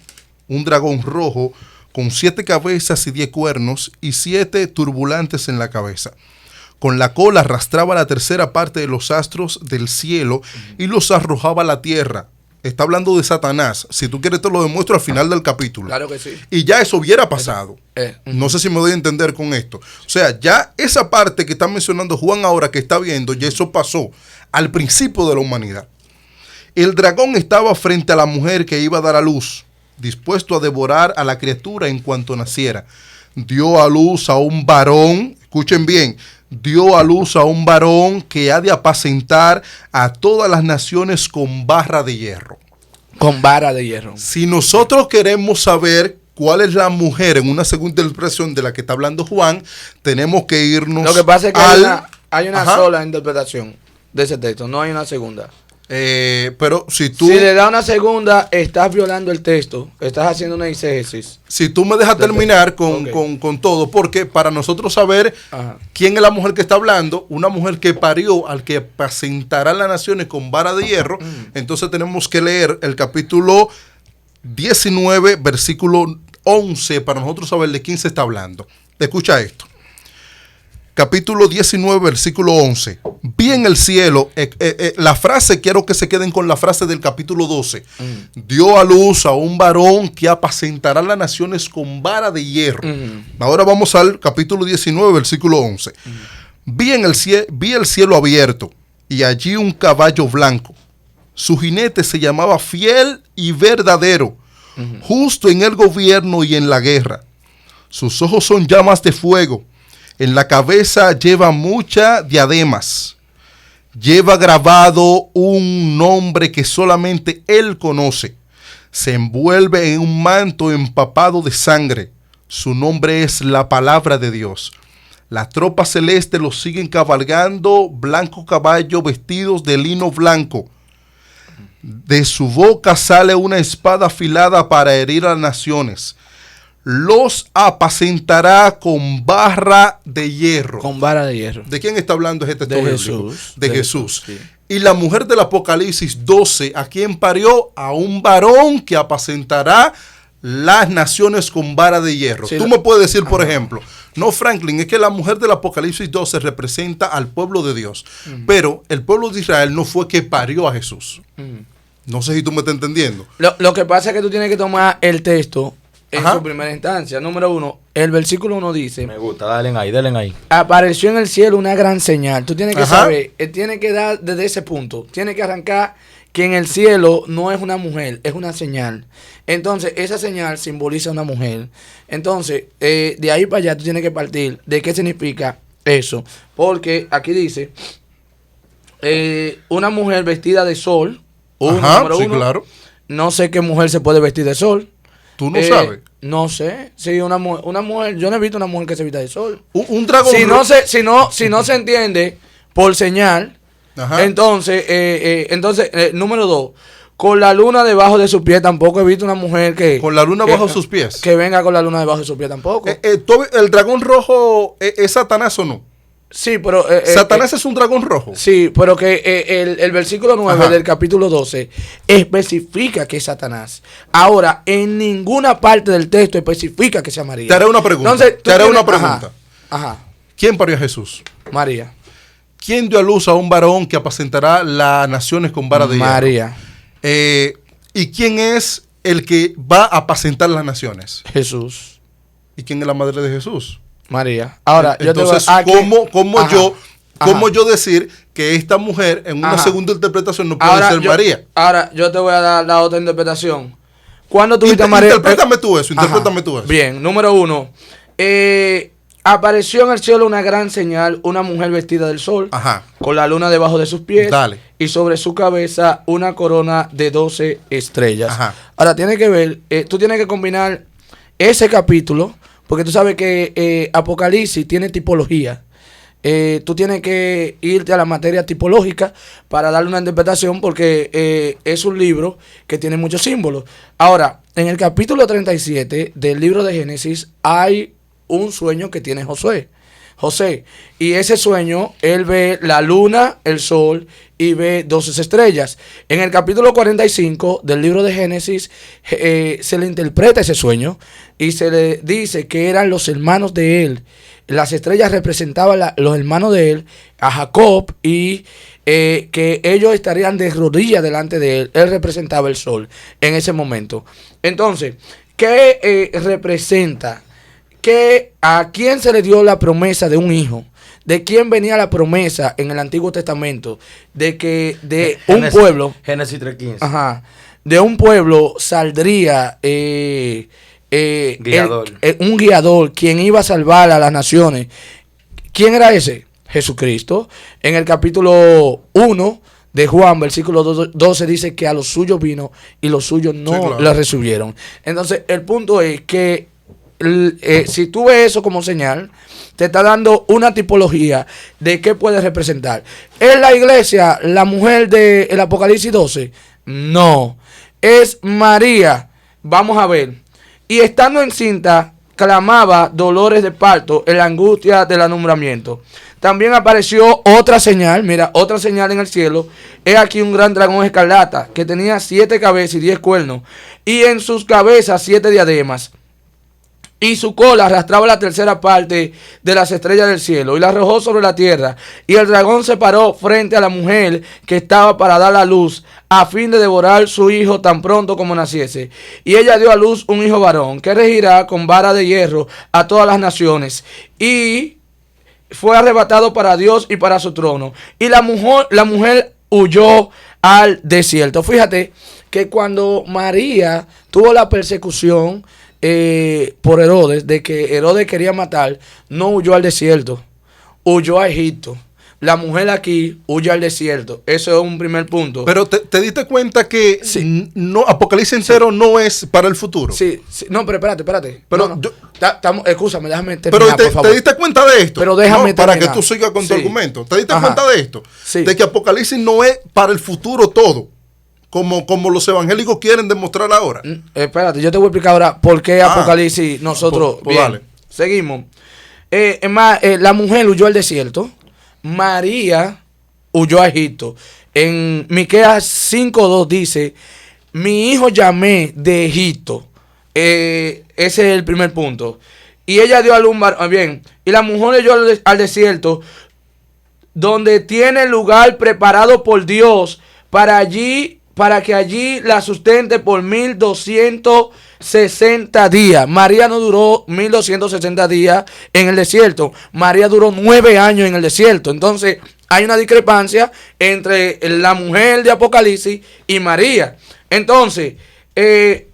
[SPEAKER 4] un dragón rojo, con 7 cabezas y 10 cuernos, y 7 turbulantes en la cabeza. Con la cola arrastraba la tercera parte de los astros del cielo y los arrojaba a la tierra. Está hablando de Satanás. Si tú quieres te lo demuestro al final del capítulo.
[SPEAKER 3] Claro que sí.
[SPEAKER 4] Y ya eso hubiera pasado. No sé si me doy a entender con esto. O sea, ya esa parte que está mencionando Juan ahora que está viendo, ya eso pasó al principio de la humanidad. El dragón estaba frente a la mujer que iba a dar a luz, dispuesto a devorar a la criatura en cuanto naciera. Dio a luz a un varón, escuchen bien, dio a luz a un varón que ha de apacentar a todas las naciones con barra de hierro.
[SPEAKER 3] Con vara de hierro.
[SPEAKER 4] Si nosotros queremos saber cuál es la mujer en una segunda interpretación de la que está hablando Juan, tenemos que irnos
[SPEAKER 3] Lo que pasa es que hay una
[SPEAKER 4] Ajá.
[SPEAKER 3] sola interpretación de ese texto, no hay una segunda.
[SPEAKER 4] Pero si tú...
[SPEAKER 3] Si le da una segunda, estás violando el texto, estás haciendo una exégesis.
[SPEAKER 4] Si tú me dejas terminar
[SPEAKER 3] Ok.
[SPEAKER 4] con todo, porque para nosotros saber
[SPEAKER 3] Ajá.
[SPEAKER 4] quién es la mujer que está hablando, una mujer que parió al que apacentará las naciones con vara de hierro, entonces tenemos que leer el capítulo 19, versículo 11, para nosotros saber de quién se está hablando. Escucha esto. Capítulo 19, versículo 11. Vi en el cielo, la frase, quiero que se queden con la frase del capítulo 12. Dio a luz a un varón que apacentará las naciones con vara de hierro. Ahora vamos al capítulo 19, versículo 11. Vi el cielo abierto y allí un caballo blanco. Su jinete se llamaba Fiel y Verdadero, justo en el gobierno y en la guerra. Sus ojos son llamas de fuego. En la cabeza lleva muchas diademas. Lleva grabado un nombre que solamente él conoce. Se envuelve en un manto empapado de sangre. Su nombre es la palabra de Dios. Las tropas celestes lo siguen cabalgando, blanco caballo, vestidos de lino blanco. De su boca sale una espada afilada para herir a las naciones. Los apacentará con barra de hierro.
[SPEAKER 3] Con vara de hierro.
[SPEAKER 4] ¿De quién está hablando este texto
[SPEAKER 3] De
[SPEAKER 4] bíblico?
[SPEAKER 3] Jesús.
[SPEAKER 4] De
[SPEAKER 3] De
[SPEAKER 4] Jesús.
[SPEAKER 3] Jesús, sí.
[SPEAKER 4] Y la mujer del Apocalipsis 12, ¿a quién parió? A un varón que apacentará las naciones con vara de hierro.
[SPEAKER 3] Sí,
[SPEAKER 4] Tú me puedes decir, por ejemplo, no, Franklin, es que la mujer del Apocalipsis 12 representa al pueblo de Dios. Pero el pueblo de Israel no fue que parió a Jesús. No sé si tú me estás entendiendo.
[SPEAKER 3] Lo que pasa es que tú tienes que tomar el texto en
[SPEAKER 4] Ajá.
[SPEAKER 3] su primera instancia. Número 1, el versículo 1 dice:
[SPEAKER 2] Me gusta, dale ahí.
[SPEAKER 3] apareció en el cielo una gran señal. Tú tienes que
[SPEAKER 4] Ajá.
[SPEAKER 3] saber, tienes que dar desde ese punto. Tienes que arrancar que en el cielo no es una mujer, es una señal. Entonces, esa señal simboliza una mujer. Entonces, de ahí para allá tú tienes que partir de qué significa eso. Porque aquí dice, una mujer vestida de sol.
[SPEAKER 4] Ajá,
[SPEAKER 3] número
[SPEAKER 4] sí,
[SPEAKER 3] uno.
[SPEAKER 4] claro.
[SPEAKER 3] No sé qué mujer se puede vestir de sol.
[SPEAKER 4] Tú no sabes.
[SPEAKER 3] No sé. Sí, una mujer, yo no he visto una mujer que se vista de sol.
[SPEAKER 4] Un dragón
[SPEAKER 3] Si
[SPEAKER 4] rojo.
[SPEAKER 3] no se entiende por señal.
[SPEAKER 4] Ajá.
[SPEAKER 3] Entonces, número 2, con la luna debajo de sus pies. Tampoco he visto una mujer que...
[SPEAKER 4] Con la luna bajo sus pies.
[SPEAKER 3] Que venga con la luna debajo de sus pies tampoco.
[SPEAKER 4] ¿El dragón rojo es Satanás o no?
[SPEAKER 3] Sí, pero...
[SPEAKER 4] ¿Satanás es un dragón rojo?
[SPEAKER 3] Sí, pero que el versículo 9
[SPEAKER 4] Ajá.
[SPEAKER 3] del capítulo 12 especifica que es Satanás. Ahora, en ninguna parte del texto especifica que sea María.
[SPEAKER 4] Te haré una pregunta.
[SPEAKER 3] Entonces,
[SPEAKER 4] Te haré una pregunta.
[SPEAKER 3] Ajá.
[SPEAKER 4] ¿Quién parió a Jesús?
[SPEAKER 3] María.
[SPEAKER 4] ¿Quién dio a luz a un varón que apacentará las naciones con vara de hierro?
[SPEAKER 3] María.
[SPEAKER 4] ¿Y quién es el que va a apacentar las naciones?
[SPEAKER 3] Jesús.
[SPEAKER 4] ¿Y quién es la madre de Jesús?
[SPEAKER 3] María. Ahora,
[SPEAKER 4] Entonces, ¿cómo yo decir que esta mujer en una segunda interpretación no puede ser María?
[SPEAKER 3] Ahora, yo te voy a dar la otra interpretación. ¿Cuándo tuviste a María?
[SPEAKER 4] Interprétame tú eso, interprétame tú eso.
[SPEAKER 3] Bien, número 1. Apareció en el cielo una gran señal, una mujer vestida del sol,
[SPEAKER 4] Ajá.
[SPEAKER 3] con la luna debajo de sus pies,
[SPEAKER 4] Dale.
[SPEAKER 3] y sobre su cabeza una corona de 12 estrellas.
[SPEAKER 4] Ajá.
[SPEAKER 3] Ahora, tienes que ver, tú tienes que combinar ese capítulo, porque tú sabes que Apocalipsis tiene tipología. Tú tienes que irte a la materia tipológica para darle una interpretación, porque es un libro que tiene muchos símbolos. Ahora, en el capítulo 37 del libro de Génesis hay un sueño que tiene José. Y ese sueño, él ve la luna, el sol y ve 12 estrellas. En el capítulo 45 del libro de Génesis se le interpreta ese sueño y se le dice que eran los hermanos de él. Las estrellas representaban los hermanos de él, a Jacob, y que ellos estarían de rodillas delante de él. Él representaba el sol en ese momento. Entonces, ¿qué representa? ¿A quién se le dio la promesa de un hijo? ¿De quién venía la promesa en el Antiguo Testamento? De que de un pueblo...
[SPEAKER 2] Génesis 3:15.
[SPEAKER 3] Ajá. De un pueblo saldría
[SPEAKER 2] Guiador.
[SPEAKER 3] un guiador, quien iba a salvar a las naciones. ¿Quién era ese? Jesucristo. En el capítulo 1 de Juan, versículo 12, dice que a los suyos vino y los suyos no le recibieron. Entonces, el punto es que si tú ves eso como señal, te está dando una tipología de qué puede representar. ¿Es la iglesia la mujer del Apocalipsis 12? No. Es María. Vamos a ver. Y estando encinta, clamaba dolores de parto en la angustia del alumbramiento. También apareció otra señal, mira, otra señal en el cielo. He aquí un gran dragón escarlata que tenía 7 cabezas y 10 cuernos, y en sus cabezas 7 diademas. Y su cola arrastraba la tercera parte de las estrellas del cielo y la arrojó sobre la tierra. Y el dragón se paró frente a la mujer que estaba para dar la luz, a fin de devorar su hijo tan pronto como naciese. Y ella dio a luz un hijo varón, que regirá con vara de hierro a todas las naciones. Y fue arrebatado para Dios y para su trono. Y la mujer huyó al desierto. Fíjate que cuando María tuvo la persecución por Herodes, de que Herodes quería matar, no huyó al desierto, huyó a Egipto. La mujer aquí huye al desierto. Eso es un primer punto.
[SPEAKER 4] Pero te diste cuenta que Apocalipsis entero no es para el futuro.
[SPEAKER 3] Sí. No, pero espérate.
[SPEAKER 4] Pero
[SPEAKER 3] escúchame, déjame terminar,
[SPEAKER 4] pero
[SPEAKER 3] por favor.
[SPEAKER 4] te diste cuenta de esto.
[SPEAKER 3] Pero déjame
[SPEAKER 4] para
[SPEAKER 3] terminar.
[SPEAKER 4] que tú sigas con tu argumento. ¿Te diste
[SPEAKER 3] Ajá.
[SPEAKER 4] cuenta de esto?
[SPEAKER 3] Sí.
[SPEAKER 4] De que Apocalipsis no es para el futuro todo. Como los evangélicos quieren demostrar ahora.
[SPEAKER 3] Espérate, yo te voy a explicar ahora por qué Apocalipsis nosotros...
[SPEAKER 4] Pues
[SPEAKER 3] bien,
[SPEAKER 4] dale.
[SPEAKER 3] seguimos. Es más, la mujer huyó al desierto. María huyó a Egipto. En Miqueas 5:2 dice, mi hijo llamé de Egipto. Ese es el primer punto. Y ella dio a luz, bien, y la mujer huyó al desierto, donde tiene lugar preparado por Dios para que allí la sustente por 1260 días. María no duró 1260 días en el desierto. María duró 9 años en el desierto. Entonces, hay una discrepancia entre la mujer de Apocalipsis y María. Entonces,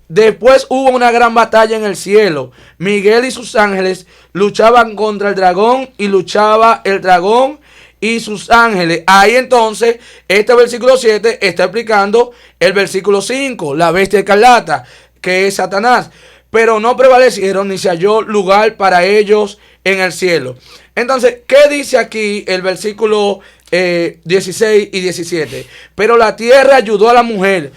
[SPEAKER 3] después hubo una gran batalla en el cielo. Miguel y sus ángeles luchaban contra el dragón, y luchaba el dragón y sus ángeles. Ahí entonces, este versículo 7 está explicando el versículo 5, la bestia escarlata, que es Satanás. Pero no prevalecieron, ni se halló lugar para ellos en el cielo. Entonces, ¿qué dice aquí el versículo 16 y 17. Pero la tierra ayudó a la mujer,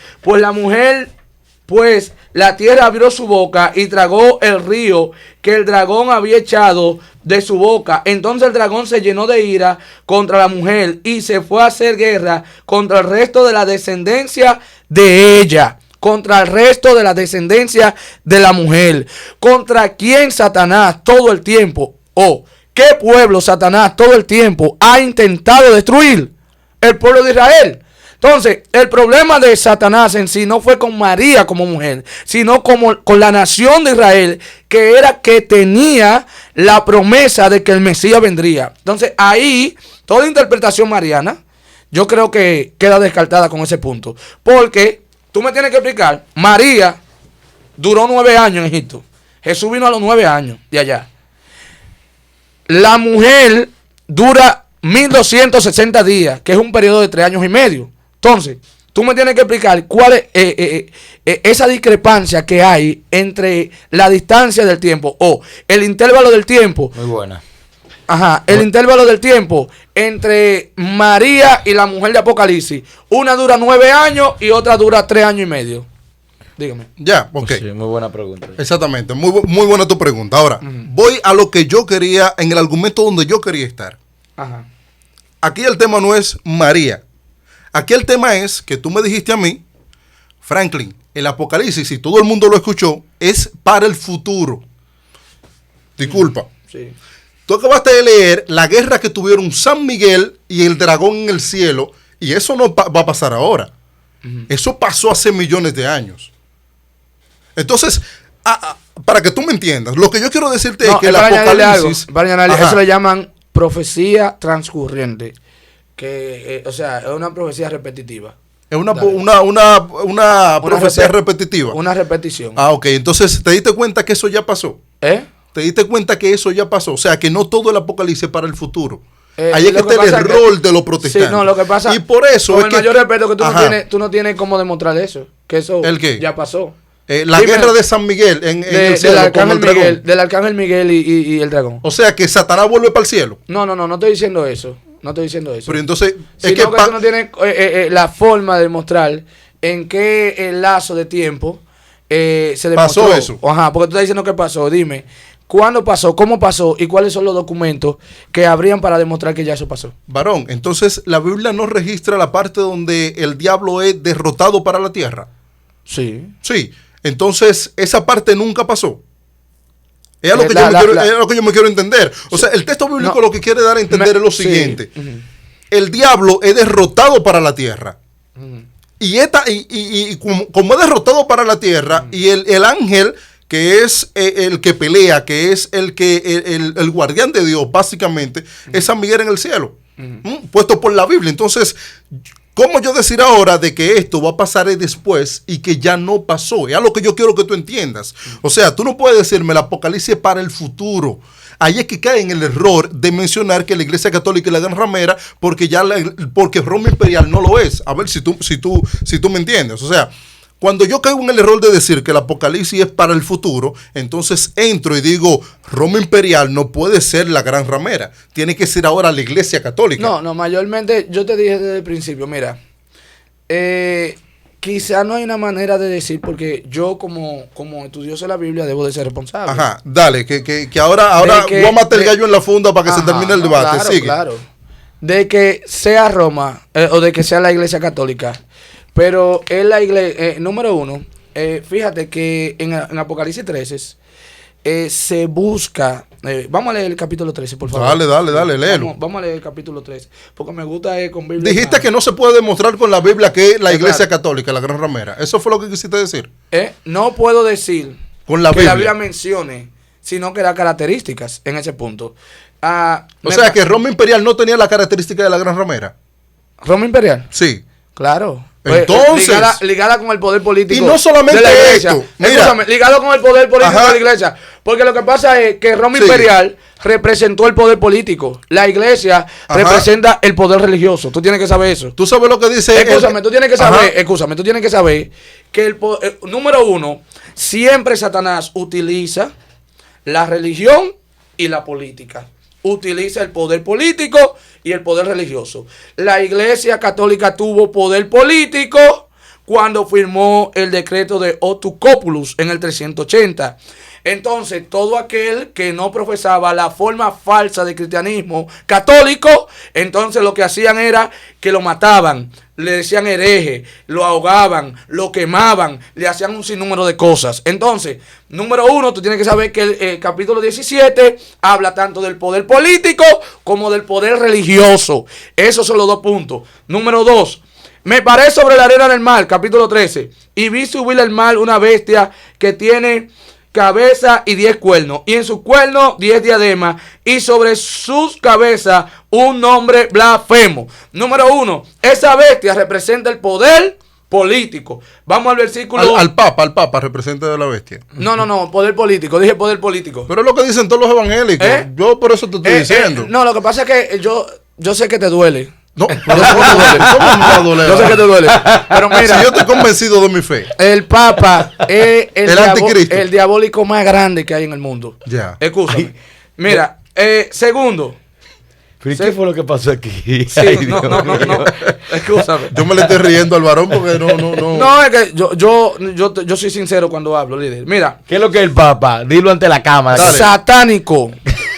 [SPEAKER 3] pues la tierra abrió su boca y tragó el río que el dragón había echado de su boca. Entonces el dragón se llenó de ira contra la mujer y se fue a hacer guerra contra el resto de la descendencia de ella. Contra el resto de la descendencia de la mujer. Contra quien Satanás todo el tiempo, ¿qué pueblo Satanás todo el tiempo ha intentado destruir? El pueblo de Israel. Entonces, el problema de Satanás en sí no fue con María como mujer, sino con la nación de Israel, que tenía la promesa de que el Mesías vendría. Entonces, ahí, toda interpretación mariana, yo creo que queda descartada con ese punto. Porque, tú me tienes que explicar, María duró 9 años en Egipto. Jesús vino a los 9 años de allá. La mujer dura 1260 días, que es un periodo de 3 años y medio. Entonces, tú me tienes que explicar cuál es esa discrepancia que hay entre la distancia del tiempo o el intervalo del tiempo.
[SPEAKER 2] Muy buena.
[SPEAKER 3] Ajá, el intervalo del tiempo entre María y la mujer de Apocalipsis. Una dura 9 años y otra dura 3 años y medio. Dígame.
[SPEAKER 4] Ya, ok.
[SPEAKER 2] Sí, muy buena pregunta.
[SPEAKER 4] Exactamente, muy buena tu pregunta. Ahora, voy a lo que yo quería, en el argumento donde yo quería estar.
[SPEAKER 3] Ajá.
[SPEAKER 4] Aquí el tema no es María. Aquí el tema es que tú me dijiste a mí, Franklin, el Apocalipsis, si todo el mundo lo escuchó, es para el futuro. Disculpa.
[SPEAKER 3] Sí.
[SPEAKER 4] Tú acabaste de leer la guerra que tuvieron San Miguel y el dragón en el cielo, y eso no va a pasar ahora. Eso pasó hace millones de años. Entonces, para que tú me entiendas, lo que yo quiero decirte es que el Apocalipsis...
[SPEAKER 3] Eso le llaman profecía transcurrente. Que, o sea, es una profecía repetitiva.
[SPEAKER 4] Es una profecía repetitiva.
[SPEAKER 3] Una repetición.
[SPEAKER 4] Ah, ok. Entonces, ¿te diste cuenta que eso ya pasó? ¿Te diste cuenta que eso ya pasó? O sea, que no todo el Apocalipsis es para el futuro. Ahí es que está el error de los protestantes.
[SPEAKER 3] Sí, no, lo que pasa...
[SPEAKER 4] Y por eso
[SPEAKER 3] con el mayor respeto que tú no tienes cómo demostrar eso. Que eso
[SPEAKER 4] ¿El qué?
[SPEAKER 3] ya pasó.
[SPEAKER 4] La guerra de San Miguel en el cielo con el dragón.
[SPEAKER 3] Del arcángel Miguel y el dragón.
[SPEAKER 4] O sea, que Satanás vuelve para el cielo.
[SPEAKER 3] No estoy diciendo eso. No estoy diciendo eso.
[SPEAKER 4] Pero entonces...
[SPEAKER 3] Sino que tú no tienes la forma de demostrar en qué lazo de tiempo se demostró.
[SPEAKER 4] ¿Pasó eso?
[SPEAKER 3] Ajá, porque tú estás diciendo que pasó. Dime, ¿cuándo pasó? ¿Cómo pasó? ¿Y cuáles son los documentos que habrían para demostrar que ya eso pasó?
[SPEAKER 4] Varón, entonces la Biblia no registra la parte donde el diablo es derrotado para la tierra.
[SPEAKER 3] Sí.
[SPEAKER 4] Sí. Entonces, esa parte nunca pasó. Es lo que yo me quiero entender. O sea, el texto bíblico lo que quiere dar a entender es lo siguiente. El diablo es derrotado para la tierra. Y como es derrotado para la tierra, y el ángel, que es el que pelea, que es el guardián de Dios, básicamente, es San Miguel en el cielo. Puesto por la Biblia. Entonces, ¿cómo yo decir ahora de que esto va a pasar después y que ya no pasó? Es algo que yo quiero que tú entiendas. O sea, tú no puedes decirme el Apocalipsis para el futuro. Ahí es que cae en el error de mencionar que la Iglesia Católica es la gran ramera porque Roma Imperial no lo es. A ver si tú me entiendes. O sea, cuando yo caigo en el error de decir que el Apocalipsis es para el futuro, entonces entro y digo, Roma Imperial no puede ser la gran ramera. Tiene que ser ahora la Iglesia Católica.
[SPEAKER 3] No, mayormente yo te dije desde el principio, mira, quizá no hay una manera de decir, porque yo como estudioso de la Biblia debo de ser responsable.
[SPEAKER 4] Ajá, dale, que ahora voy a matar el gallo en la funda para que se termine el debate.
[SPEAKER 3] Claro,
[SPEAKER 4] sigue.
[SPEAKER 3] Claro. De que sea Roma o de que sea la Iglesia Católica. Pero es la iglesia, número uno, fíjate que en Apocalipsis 13 se busca, vamos a leer el capítulo 13, por favor.
[SPEAKER 4] Dale, léelo.
[SPEAKER 3] Vamos a leer el capítulo 13, porque me gusta con Biblia.
[SPEAKER 4] Dijiste que no se puede demostrar con la Biblia que es la Iglesia Católica, la gran ramera. ¿Eso fue lo que quisiste decir?
[SPEAKER 3] No puedo decir
[SPEAKER 4] con la
[SPEAKER 3] que
[SPEAKER 4] Biblia.
[SPEAKER 3] la Biblia mencione, sino que da características en ese punto.
[SPEAKER 4] O sea que Roma Imperial no tenía la característica de la gran ramera.
[SPEAKER 3] ¿Roma Imperial?
[SPEAKER 4] Sí.
[SPEAKER 3] Claro.
[SPEAKER 4] Entonces,
[SPEAKER 3] ligada con el poder político.
[SPEAKER 4] Y no solamente
[SPEAKER 3] de la iglesia.
[SPEAKER 4] esto.
[SPEAKER 3] Escúchame, ligado con el poder político
[SPEAKER 4] Ajá.
[SPEAKER 3] de la iglesia. Porque lo que pasa es que Roma Imperial representó el poder político. La iglesia representa el poder religioso. Tú tienes que saber eso.
[SPEAKER 4] Tú sabes lo que dice.
[SPEAKER 3] Escúchame, tú tienes que saber que número uno, siempre Satanás utiliza la religión y la política. utiliza el poder político y el poder religioso. La Iglesia Católica tuvo poder político cuando firmó el decreto de Otucopoulos en el 380. Entonces, todo aquel que no profesaba la forma falsa de cristianismo católico, entonces lo que hacían era que lo mataban, le decían hereje, lo ahogaban, lo quemaban, le hacían un sinnúmero de cosas. Entonces, número uno, tú tienes que saber que el capítulo 17 habla tanto del poder político como del poder religioso. Esos son los dos puntos. Número dos, me paré sobre la arena del mar, capítulo 13, y vi subir al mar una bestia que tiene cabeza y 10 cuernos, y en sus cuernos 10 diademas, y sobre sus cabezas un nombre blasfemo. Número uno, esa bestia representa el poder político. Vamos al versículo...
[SPEAKER 4] Al Papa representa de la bestia.
[SPEAKER 3] No, poder político, dije poder político.
[SPEAKER 4] Pero es lo que dicen todos los evangélicos. Yo por eso te estoy diciendo.
[SPEAKER 3] No, lo que pasa es que yo sé que te duele.
[SPEAKER 4] No, ¿cómo me va a doler?
[SPEAKER 3] Yo sé que te duele. Pero mira,
[SPEAKER 4] si yo estoy convencido de mi fe.
[SPEAKER 3] El Papa es
[SPEAKER 4] el anticristo,
[SPEAKER 3] el diabólico más grande que hay en el mundo.
[SPEAKER 4] Ya.
[SPEAKER 3] Escúchame. Mira, segundo.
[SPEAKER 2] ¿Pero qué fue lo que pasó aquí?
[SPEAKER 3] Sí,
[SPEAKER 2] Ay,
[SPEAKER 3] no. Escúchame.
[SPEAKER 4] Yo me le estoy riendo al varón porque no.
[SPEAKER 3] No, es que yo soy sincero cuando hablo, líder. Mira.
[SPEAKER 2] ¿Qué es lo que es el Papa? Dilo ante la cámara.
[SPEAKER 4] Dale.
[SPEAKER 3] Satánico.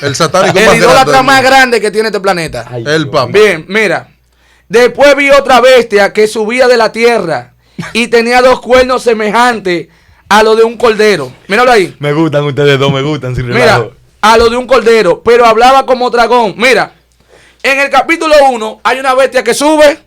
[SPEAKER 4] El satánico
[SPEAKER 3] El
[SPEAKER 4] más
[SPEAKER 3] idólatra
[SPEAKER 4] grande.
[SPEAKER 3] más grande que tiene este planeta.
[SPEAKER 2] Ay,
[SPEAKER 4] El Papa.
[SPEAKER 3] Bien, mira. Después vi otra bestia que subía de la tierra y tenía 2 cuernos semejantes a lo de un cordero. Míralo ahí.
[SPEAKER 2] Me gustan ustedes dos, me gustan sin
[SPEAKER 3] Mira,
[SPEAKER 2] relajo.
[SPEAKER 3] a lo de un cordero, pero hablaba como dragón. Mira, en el capítulo 1 hay una bestia que sube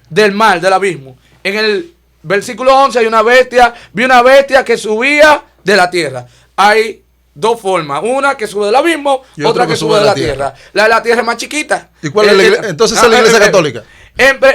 [SPEAKER 3] del mar, del abismo. En el versículo 11 hay una bestia, vi una bestia que subía de la tierra. Hay 2 formas, una que sube del abismo,
[SPEAKER 4] Y
[SPEAKER 3] otra que sube de la tierra. La de la tierra es más chiquita.
[SPEAKER 4] ¿Y cuál es la iglesia? Entonces es la iglesia católica.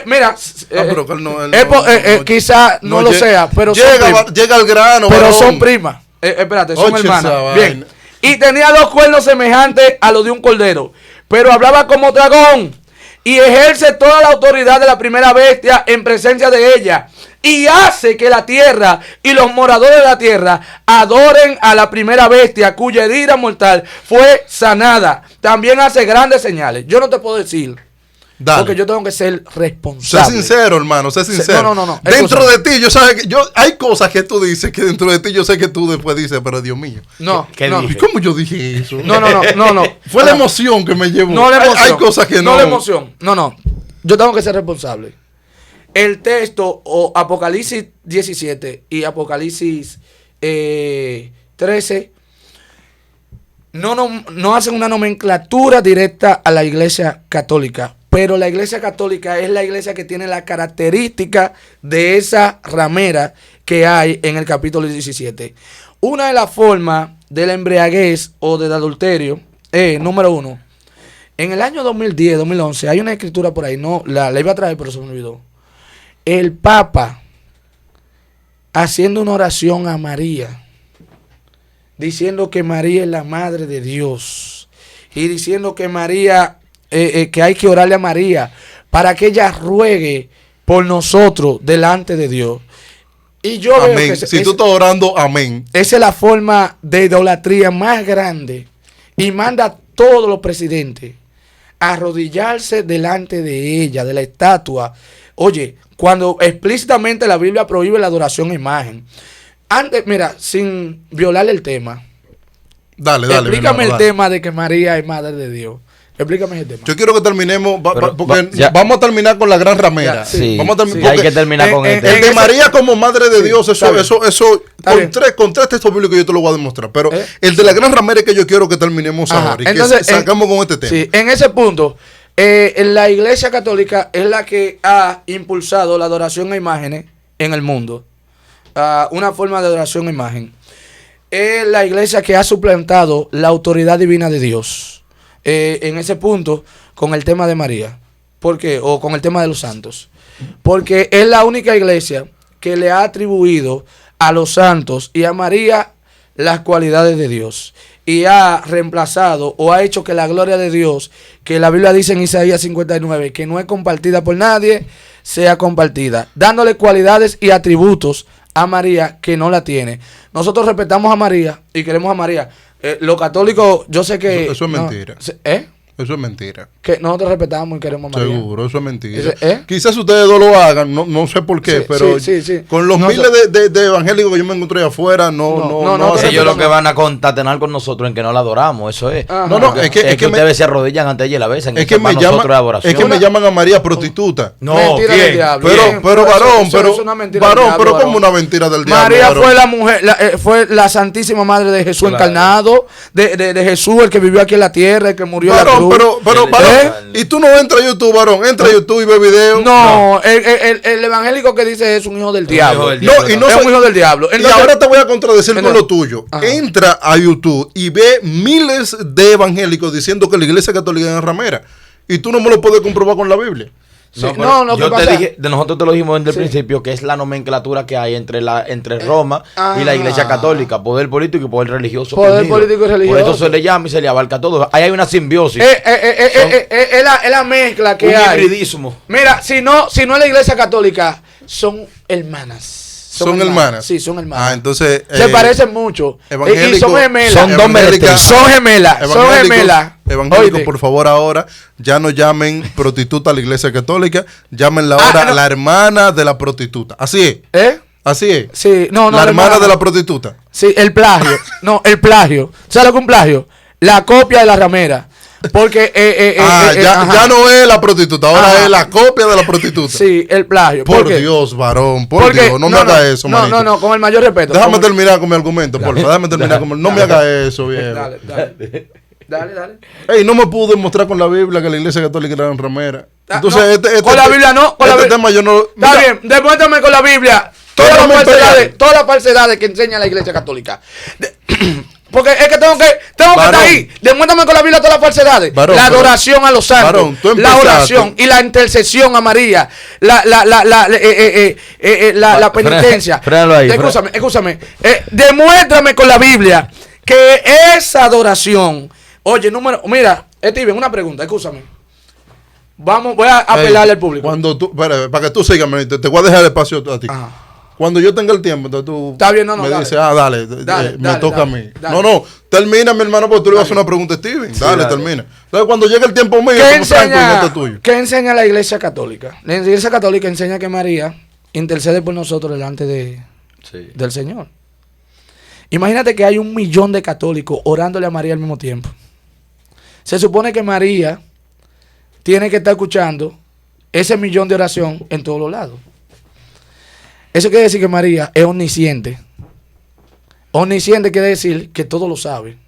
[SPEAKER 3] Mira,
[SPEAKER 4] pero que él no,
[SPEAKER 3] quizá no lo sea, pero
[SPEAKER 4] llega al grano.
[SPEAKER 3] pero
[SPEAKER 4] varón.
[SPEAKER 3] son primas. Espérate, son
[SPEAKER 4] Oye,
[SPEAKER 3] hermanas.
[SPEAKER 4] esa
[SPEAKER 3] Bien.
[SPEAKER 4] vaina.
[SPEAKER 3] Y tenía 2 cuernos semejantes a los de un cordero, pero hablaba como dragón y ejerce toda la autoridad de la primera bestia en presencia de ella. Y hace que la tierra y los moradores de la tierra adoren a la primera bestia cuya herida mortal fue sanada. También hace grandes señales. Yo no te puedo decir.
[SPEAKER 4] Dale.
[SPEAKER 3] Porque yo tengo que ser responsable.
[SPEAKER 4] Sé sincero, hermano, sé sincero.
[SPEAKER 3] No.
[SPEAKER 4] Dentro de ti, hay cosas que tú dices que dentro de ti yo sé que tú después dices, pero Dios mío.
[SPEAKER 3] No,
[SPEAKER 2] ¿Qué
[SPEAKER 3] no.
[SPEAKER 2] dije?
[SPEAKER 4] ¿Y cómo yo dije eso?
[SPEAKER 3] No.
[SPEAKER 4] Fue la emoción que me llevó.
[SPEAKER 3] No la emoción.
[SPEAKER 4] Hay cosas que no.
[SPEAKER 3] No la emoción. No. Yo tengo que ser responsable. El texto o Apocalipsis 17 y Apocalipsis 13 no hacen una nomenclatura directa a la iglesia católica. Pero la iglesia católica es la iglesia que tiene la característica de esa ramera que hay en el capítulo 17. Una de las formas de la embriaguez o del adulterio es, número 1, en el año 2010, 2011, hay una escritura por ahí, no la iba a traer, pero se me olvidó. El Papa haciendo una oración a María, diciendo que María es la madre de Dios y diciendo que María, que hay que orarle a María para que ella ruegue por nosotros delante de Dios. Y yo
[SPEAKER 4] Amén.
[SPEAKER 3] veo que
[SPEAKER 4] Si tú estás orando, amén.
[SPEAKER 3] esa es la forma de idolatría más grande y manda a todos los presidentes a arrodillarse delante de ella, de la estatua. Oye, cuando explícitamente la Biblia prohíbe la adoración a imagen. Antes, mira, sin violar el tema.
[SPEAKER 4] Dale.
[SPEAKER 3] Explícame
[SPEAKER 4] hermano,
[SPEAKER 3] el tema de que María es madre de Dios. Explícame el tema.
[SPEAKER 4] Yo quiero que terminemos,
[SPEAKER 2] Pero,
[SPEAKER 4] porque
[SPEAKER 2] ya.
[SPEAKER 4] vamos a terminar con la gran ramera.
[SPEAKER 3] Ya,
[SPEAKER 2] Sí,
[SPEAKER 4] Vamos a
[SPEAKER 2] sí, hay que terminar con
[SPEAKER 4] el
[SPEAKER 2] este.
[SPEAKER 4] de María como madre de Dios,
[SPEAKER 3] está bien.
[SPEAKER 4] eso
[SPEAKER 3] Está bien.
[SPEAKER 4] con tres textos bíblicos yo te lo voy a demostrar. Pero el de la gran ramera es que yo quiero que terminemos
[SPEAKER 3] Ajá,
[SPEAKER 4] ahora y
[SPEAKER 3] entonces,
[SPEAKER 4] que sacamos con este tema.
[SPEAKER 3] Sí, en ese punto, la iglesia católica es la que ha impulsado la adoración a imágenes en el mundo. Una forma de adoración a imagen. Es la iglesia que ha suplantado la autoridad divina de Dios. En ese punto, con el tema de María. ¿Por qué? O con el tema de los santos. Porque es la única iglesia que le ha atribuido a los santos y a María las cualidades de Dios. Y ha reemplazado o ha hecho que la gloria de Dios, que la Biblia dice en Isaías 59, que no es compartida por nadie, sea compartida. Dándole cualidades y atributos a María que no la tiene. Nosotros respetamos a María y queremos a María. Los católicos, yo sé que...
[SPEAKER 4] Eso es mentira.
[SPEAKER 3] ¿Eh?
[SPEAKER 4] Eso es mentira.
[SPEAKER 3] Que nosotros respetamos y queremos a María.
[SPEAKER 4] Seguro, eso es mentira.
[SPEAKER 3] ¿Eh?
[SPEAKER 4] Quizás ustedes dos lo hagan, no sé por qué,
[SPEAKER 3] Sí,
[SPEAKER 4] pero
[SPEAKER 3] sí.
[SPEAKER 4] con los
[SPEAKER 3] No,
[SPEAKER 4] miles de evangélicos que yo me encontré afuera,
[SPEAKER 3] No,
[SPEAKER 4] hacen
[SPEAKER 2] Ellos
[SPEAKER 4] eso.
[SPEAKER 2] lo que van a contatenar con nosotros en que no la adoramos, eso es.
[SPEAKER 3] Ajá.
[SPEAKER 4] No, es que
[SPEAKER 2] ustedes se arrodillan ante ella y la besan.
[SPEAKER 4] es que me llaman a María prostituta.
[SPEAKER 2] No,
[SPEAKER 3] Mentira
[SPEAKER 2] ¿quién?
[SPEAKER 3] del diablo.
[SPEAKER 4] Pero
[SPEAKER 3] Bien,
[SPEAKER 4] varón,
[SPEAKER 3] eso
[SPEAKER 4] pero
[SPEAKER 3] es una mentira del
[SPEAKER 4] varón,
[SPEAKER 3] diablo,
[SPEAKER 4] pero
[SPEAKER 3] varón.
[SPEAKER 4] como una mentira del diablo.
[SPEAKER 3] María
[SPEAKER 4] varón?
[SPEAKER 3] fue la mujer, fue la Santísima Madre de Jesús
[SPEAKER 2] Claro.
[SPEAKER 3] encarnado, de Jesús, el que vivió aquí en la tierra, el que murió en la
[SPEAKER 4] Varón,
[SPEAKER 3] cruz.
[SPEAKER 4] pero
[SPEAKER 2] ¿Eh?
[SPEAKER 4] varón, y tú no entras a YouTube, varón, entra a YouTube y ve video.
[SPEAKER 3] No, el evangélico que dice es un hijo del diablo.
[SPEAKER 2] hijo del
[SPEAKER 4] No, y no
[SPEAKER 3] es
[SPEAKER 4] se-
[SPEAKER 3] un hijo del diablo.
[SPEAKER 4] Y
[SPEAKER 3] Entonces,
[SPEAKER 4] ahora te voy a contradecir con
[SPEAKER 3] Entonces-
[SPEAKER 4] lo tuyo.
[SPEAKER 3] Ajá.
[SPEAKER 4] Entra a YouTube y ve miles de evangélicos diciendo que la iglesia católica es ramera. Y tú no me lo puedes comprobar con la Biblia.
[SPEAKER 3] sí,
[SPEAKER 2] pero
[SPEAKER 3] no, ¿qué
[SPEAKER 2] yo te
[SPEAKER 3] pasa?
[SPEAKER 2] dije, de nosotros te lo dijimos desde el
[SPEAKER 3] Sí.
[SPEAKER 2] principio, que es la nomenclatura que hay entre Roma y la Iglesia
[SPEAKER 3] Ah.
[SPEAKER 2] Católica, poder político y poder religioso.
[SPEAKER 3] Poder
[SPEAKER 2] unido.
[SPEAKER 3] político y religioso.
[SPEAKER 2] Por eso se le llama y se le abarca todo. Ahí hay una simbiosis,
[SPEAKER 3] Es la mezcla que
[SPEAKER 2] un
[SPEAKER 3] hay.
[SPEAKER 2] hibridismo.
[SPEAKER 3] Mira, si no es la iglesia católica, son hermanas.
[SPEAKER 4] Son hermanas.
[SPEAKER 3] Sí, son hermanas.
[SPEAKER 4] Ah, entonces.
[SPEAKER 3] Se parecen mucho. Y
[SPEAKER 4] evangélico-
[SPEAKER 3] son gemelas.
[SPEAKER 2] Son dos
[SPEAKER 4] evangélica-
[SPEAKER 3] Son gemelas. Son
[SPEAKER 4] evangélicos-
[SPEAKER 3] gemelas.
[SPEAKER 4] Evangélicos,
[SPEAKER 3] Oíste.
[SPEAKER 4] por favor, ahora ya no llamen prostituta a la iglesia católica, llámenla
[SPEAKER 3] Ah,
[SPEAKER 4] ahora
[SPEAKER 3] no.
[SPEAKER 4] la hermana de la prostituta. Así es,
[SPEAKER 3] ¿Eh?
[SPEAKER 4] así es.
[SPEAKER 3] Sí, no,
[SPEAKER 4] la hermana de la prostituta.
[SPEAKER 3] Sí, el plagio. No, el plagio. ¿Sabes lo que es un plagio? La copia de la ramera. Porque.
[SPEAKER 4] Ya
[SPEAKER 3] ajá.
[SPEAKER 4] no es la prostituta, ahora
[SPEAKER 3] Ajá.
[SPEAKER 4] es la copia de la prostituta.
[SPEAKER 3] Sí, el plagio.
[SPEAKER 4] Por
[SPEAKER 3] qué?
[SPEAKER 4] Dios, varón, por
[SPEAKER 3] Porque-
[SPEAKER 4] Dios, no me haga eso,
[SPEAKER 3] no,
[SPEAKER 4] manito.
[SPEAKER 3] no, con el mayor respeto.
[SPEAKER 4] Déjame
[SPEAKER 3] Con-
[SPEAKER 4] terminar con mi argumento, por favor. Déjame terminar con mi... No me haga eso, viejo.
[SPEAKER 3] Dale.
[SPEAKER 4] Ey, no me pudo demostrar con la Biblia que la iglesia católica era ramera.
[SPEAKER 3] Ah,
[SPEAKER 4] Entonces,
[SPEAKER 3] no, con la Biblia no, con la
[SPEAKER 4] este
[SPEAKER 3] Biblia-
[SPEAKER 4] tema yo no...
[SPEAKER 3] Está
[SPEAKER 4] Mira,
[SPEAKER 3] bien, demuéstrame con la Biblia
[SPEAKER 4] Déjame empezar.
[SPEAKER 3] todas las falsedades que enseña la iglesia católica. Porque es que tengo que
[SPEAKER 4] Varón.
[SPEAKER 3] estar ahí. Demuéstrame con la Biblia todas las falsedades.
[SPEAKER 4] Varón,
[SPEAKER 3] la
[SPEAKER 4] pero-
[SPEAKER 3] adoración a los santos.
[SPEAKER 4] Varón, tú
[SPEAKER 3] la
[SPEAKER 4] empezaste.
[SPEAKER 3] oración y la intercesión a María. La penitencia.
[SPEAKER 2] Frénalo ahí,
[SPEAKER 3] Escúchame. Demuéstrame con la Biblia que esa adoración. Oye, mira, Steven, una pregunta, escúchame. Voy a apelarle al público.
[SPEAKER 4] Cuando tú... para que tú sigas, manito, te voy a dejar el espacio a ti.
[SPEAKER 3] Ajá.
[SPEAKER 4] Cuando yo tenga el tiempo, entonces tú
[SPEAKER 3] Está bien, no,
[SPEAKER 4] me
[SPEAKER 3] dale.
[SPEAKER 4] dices, dale,
[SPEAKER 3] Dale,
[SPEAKER 4] me
[SPEAKER 3] dale,
[SPEAKER 4] toca
[SPEAKER 3] dale,
[SPEAKER 4] a mí.
[SPEAKER 3] dale.
[SPEAKER 4] No, termina, mi hermano, porque tú le vas a hacer
[SPEAKER 3] Dale.
[SPEAKER 4] una pregunta a Steven.
[SPEAKER 2] Sí,
[SPEAKER 4] dale,
[SPEAKER 2] dale.
[SPEAKER 4] termina. Entonces, cuando llegue el tiempo mío,
[SPEAKER 3] ¿Qué
[SPEAKER 4] como Franco, y este es tuyo.
[SPEAKER 3] ¿Qué enseña la iglesia católica? La iglesia católica enseña que María intercede por nosotros delante del Señor. Imagínate que hay 1 millón de católicos orándole a María al mismo tiempo. Se supone que María tiene que estar escuchando ese 1 millón de oración en todos los lados. Eso quiere decir que María es omnisciente. Omnisciente quiere decir que todo lo sabe.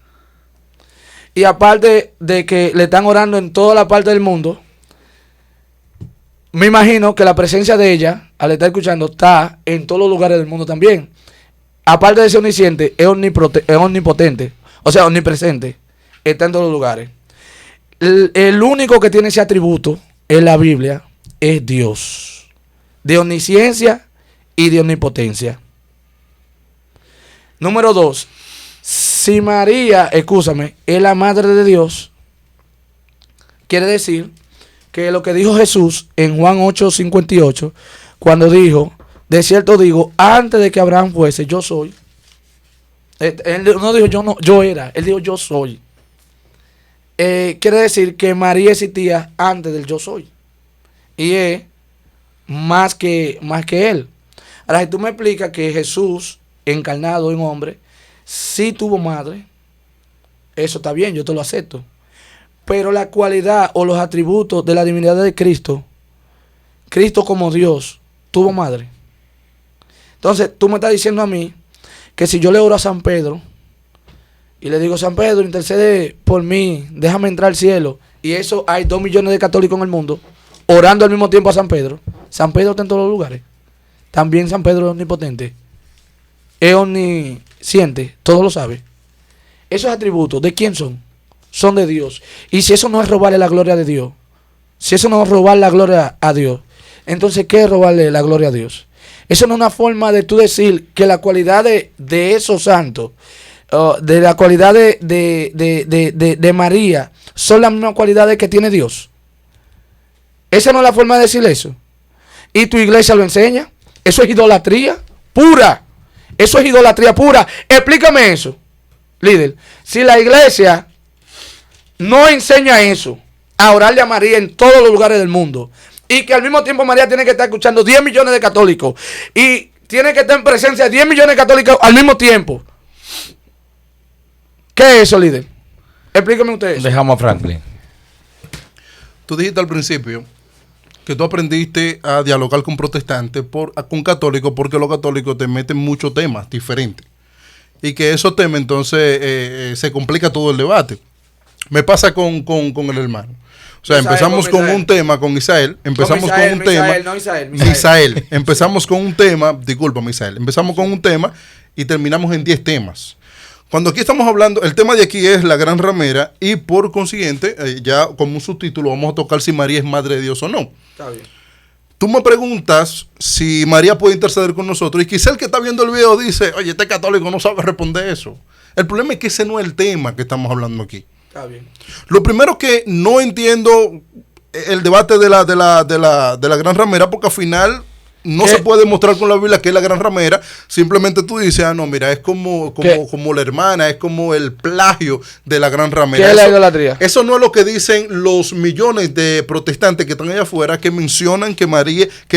[SPEAKER 3] Y aparte de que le están orando en toda la parte del mundo, me imagino que la presencia de ella, al estar escuchando, está en todos los lugares del mundo también. Aparte de ser omnisciente, es omnipotente, o sea, omnipresente, está en todos los lugares. El único que tiene ese atributo en la Biblia es Dios, de omnisciencia y de omnipotencia. Número 2, si María, escúchame, es la madre de Dios, quiere decir que lo que dijo Jesús en Juan 8:58, cuando dijo, de cierto digo, antes de que Abraham fuese, yo soy. Él no dijo yo era, él dijo yo soy. Quiere decir que María existía antes del yo soy. Y es más que él. Ahora, si tú me explicas que Jesús, encarnado en hombre, sí tuvo madre, eso está bien, yo te lo acepto. Pero la cualidad o los atributos de la divinidad de Cristo, Cristo como Dios, tuvo madre. Entonces, tú me estás diciendo a mí que si yo le oro a San Pedro y le digo, San Pedro, intercede por mí, déjame entrar al cielo, y eso hay 2 millones de católicos en el mundo orando al mismo tiempo a San Pedro está en todos los lugares. También San Pedro es omnipotente, es omnisciente, todo lo sabe. Esos atributos, ¿de quién son? Son de Dios. Y si eso no es robarle la gloria de Dios, si eso no es robar la gloria a Dios, entonces ¿qué es robarle la gloria a Dios? Eso no es una forma de tú decir que la cualidad de esos santos, de la cualidad de María, son las mismas cualidades que tiene Dios. Esa no es la forma de decir eso. Y tu iglesia lo enseña. Eso es idolatría pura. Eso es idolatría pura. Explícame eso, líder. Si la iglesia no enseña eso, a orarle a María en todos los lugares del mundo, y que al mismo tiempo María tiene que estar escuchando 10 millones de católicos, y tiene que estar en presencia de 10 millones de católicos al mismo tiempo, ¿qué es eso, líder? Explíqueme usted eso.
[SPEAKER 2] Dejamos a Franklin.
[SPEAKER 4] Tú dijiste al principio que tú aprendiste a dialogar con protestantes, con católicos, porque los católicos te meten muchos temas diferentes. Y que esos temas entonces se complica todo el debate. Me pasa con el hermano. O sea,
[SPEAKER 3] Misael,
[SPEAKER 4] empezamos con un tema con Isael. Empezamos con un tema. Misael. Empezamos con un tema. Disculpa, Misael. Empezamos con un tema y terminamos en 10 temas. Cuando aquí estamos hablando, el tema de aquí es la gran ramera y por consiguiente, ya como un subtítulo vamos a tocar si María es madre de Dios o no.
[SPEAKER 3] Está bien.
[SPEAKER 4] Tú me preguntas si María puede interceder con nosotros y quizá el que está viendo el video dice, oye, este católico no sabe responder eso. El problema es que ese no es el tema que estamos hablando aquí.
[SPEAKER 3] Está bien.
[SPEAKER 4] Lo primero que no entiendo el debate de la gran ramera, porque al final no se puede mostrar con la Biblia que es la gran ramera. Simplemente tú dices, no, mira, es como la hermana, es como el plagio de la gran ramera.
[SPEAKER 3] ¿Qué es la idolatría?
[SPEAKER 4] Eso no es lo que dicen los millones de protestantes que están allá afuera, que mencionan que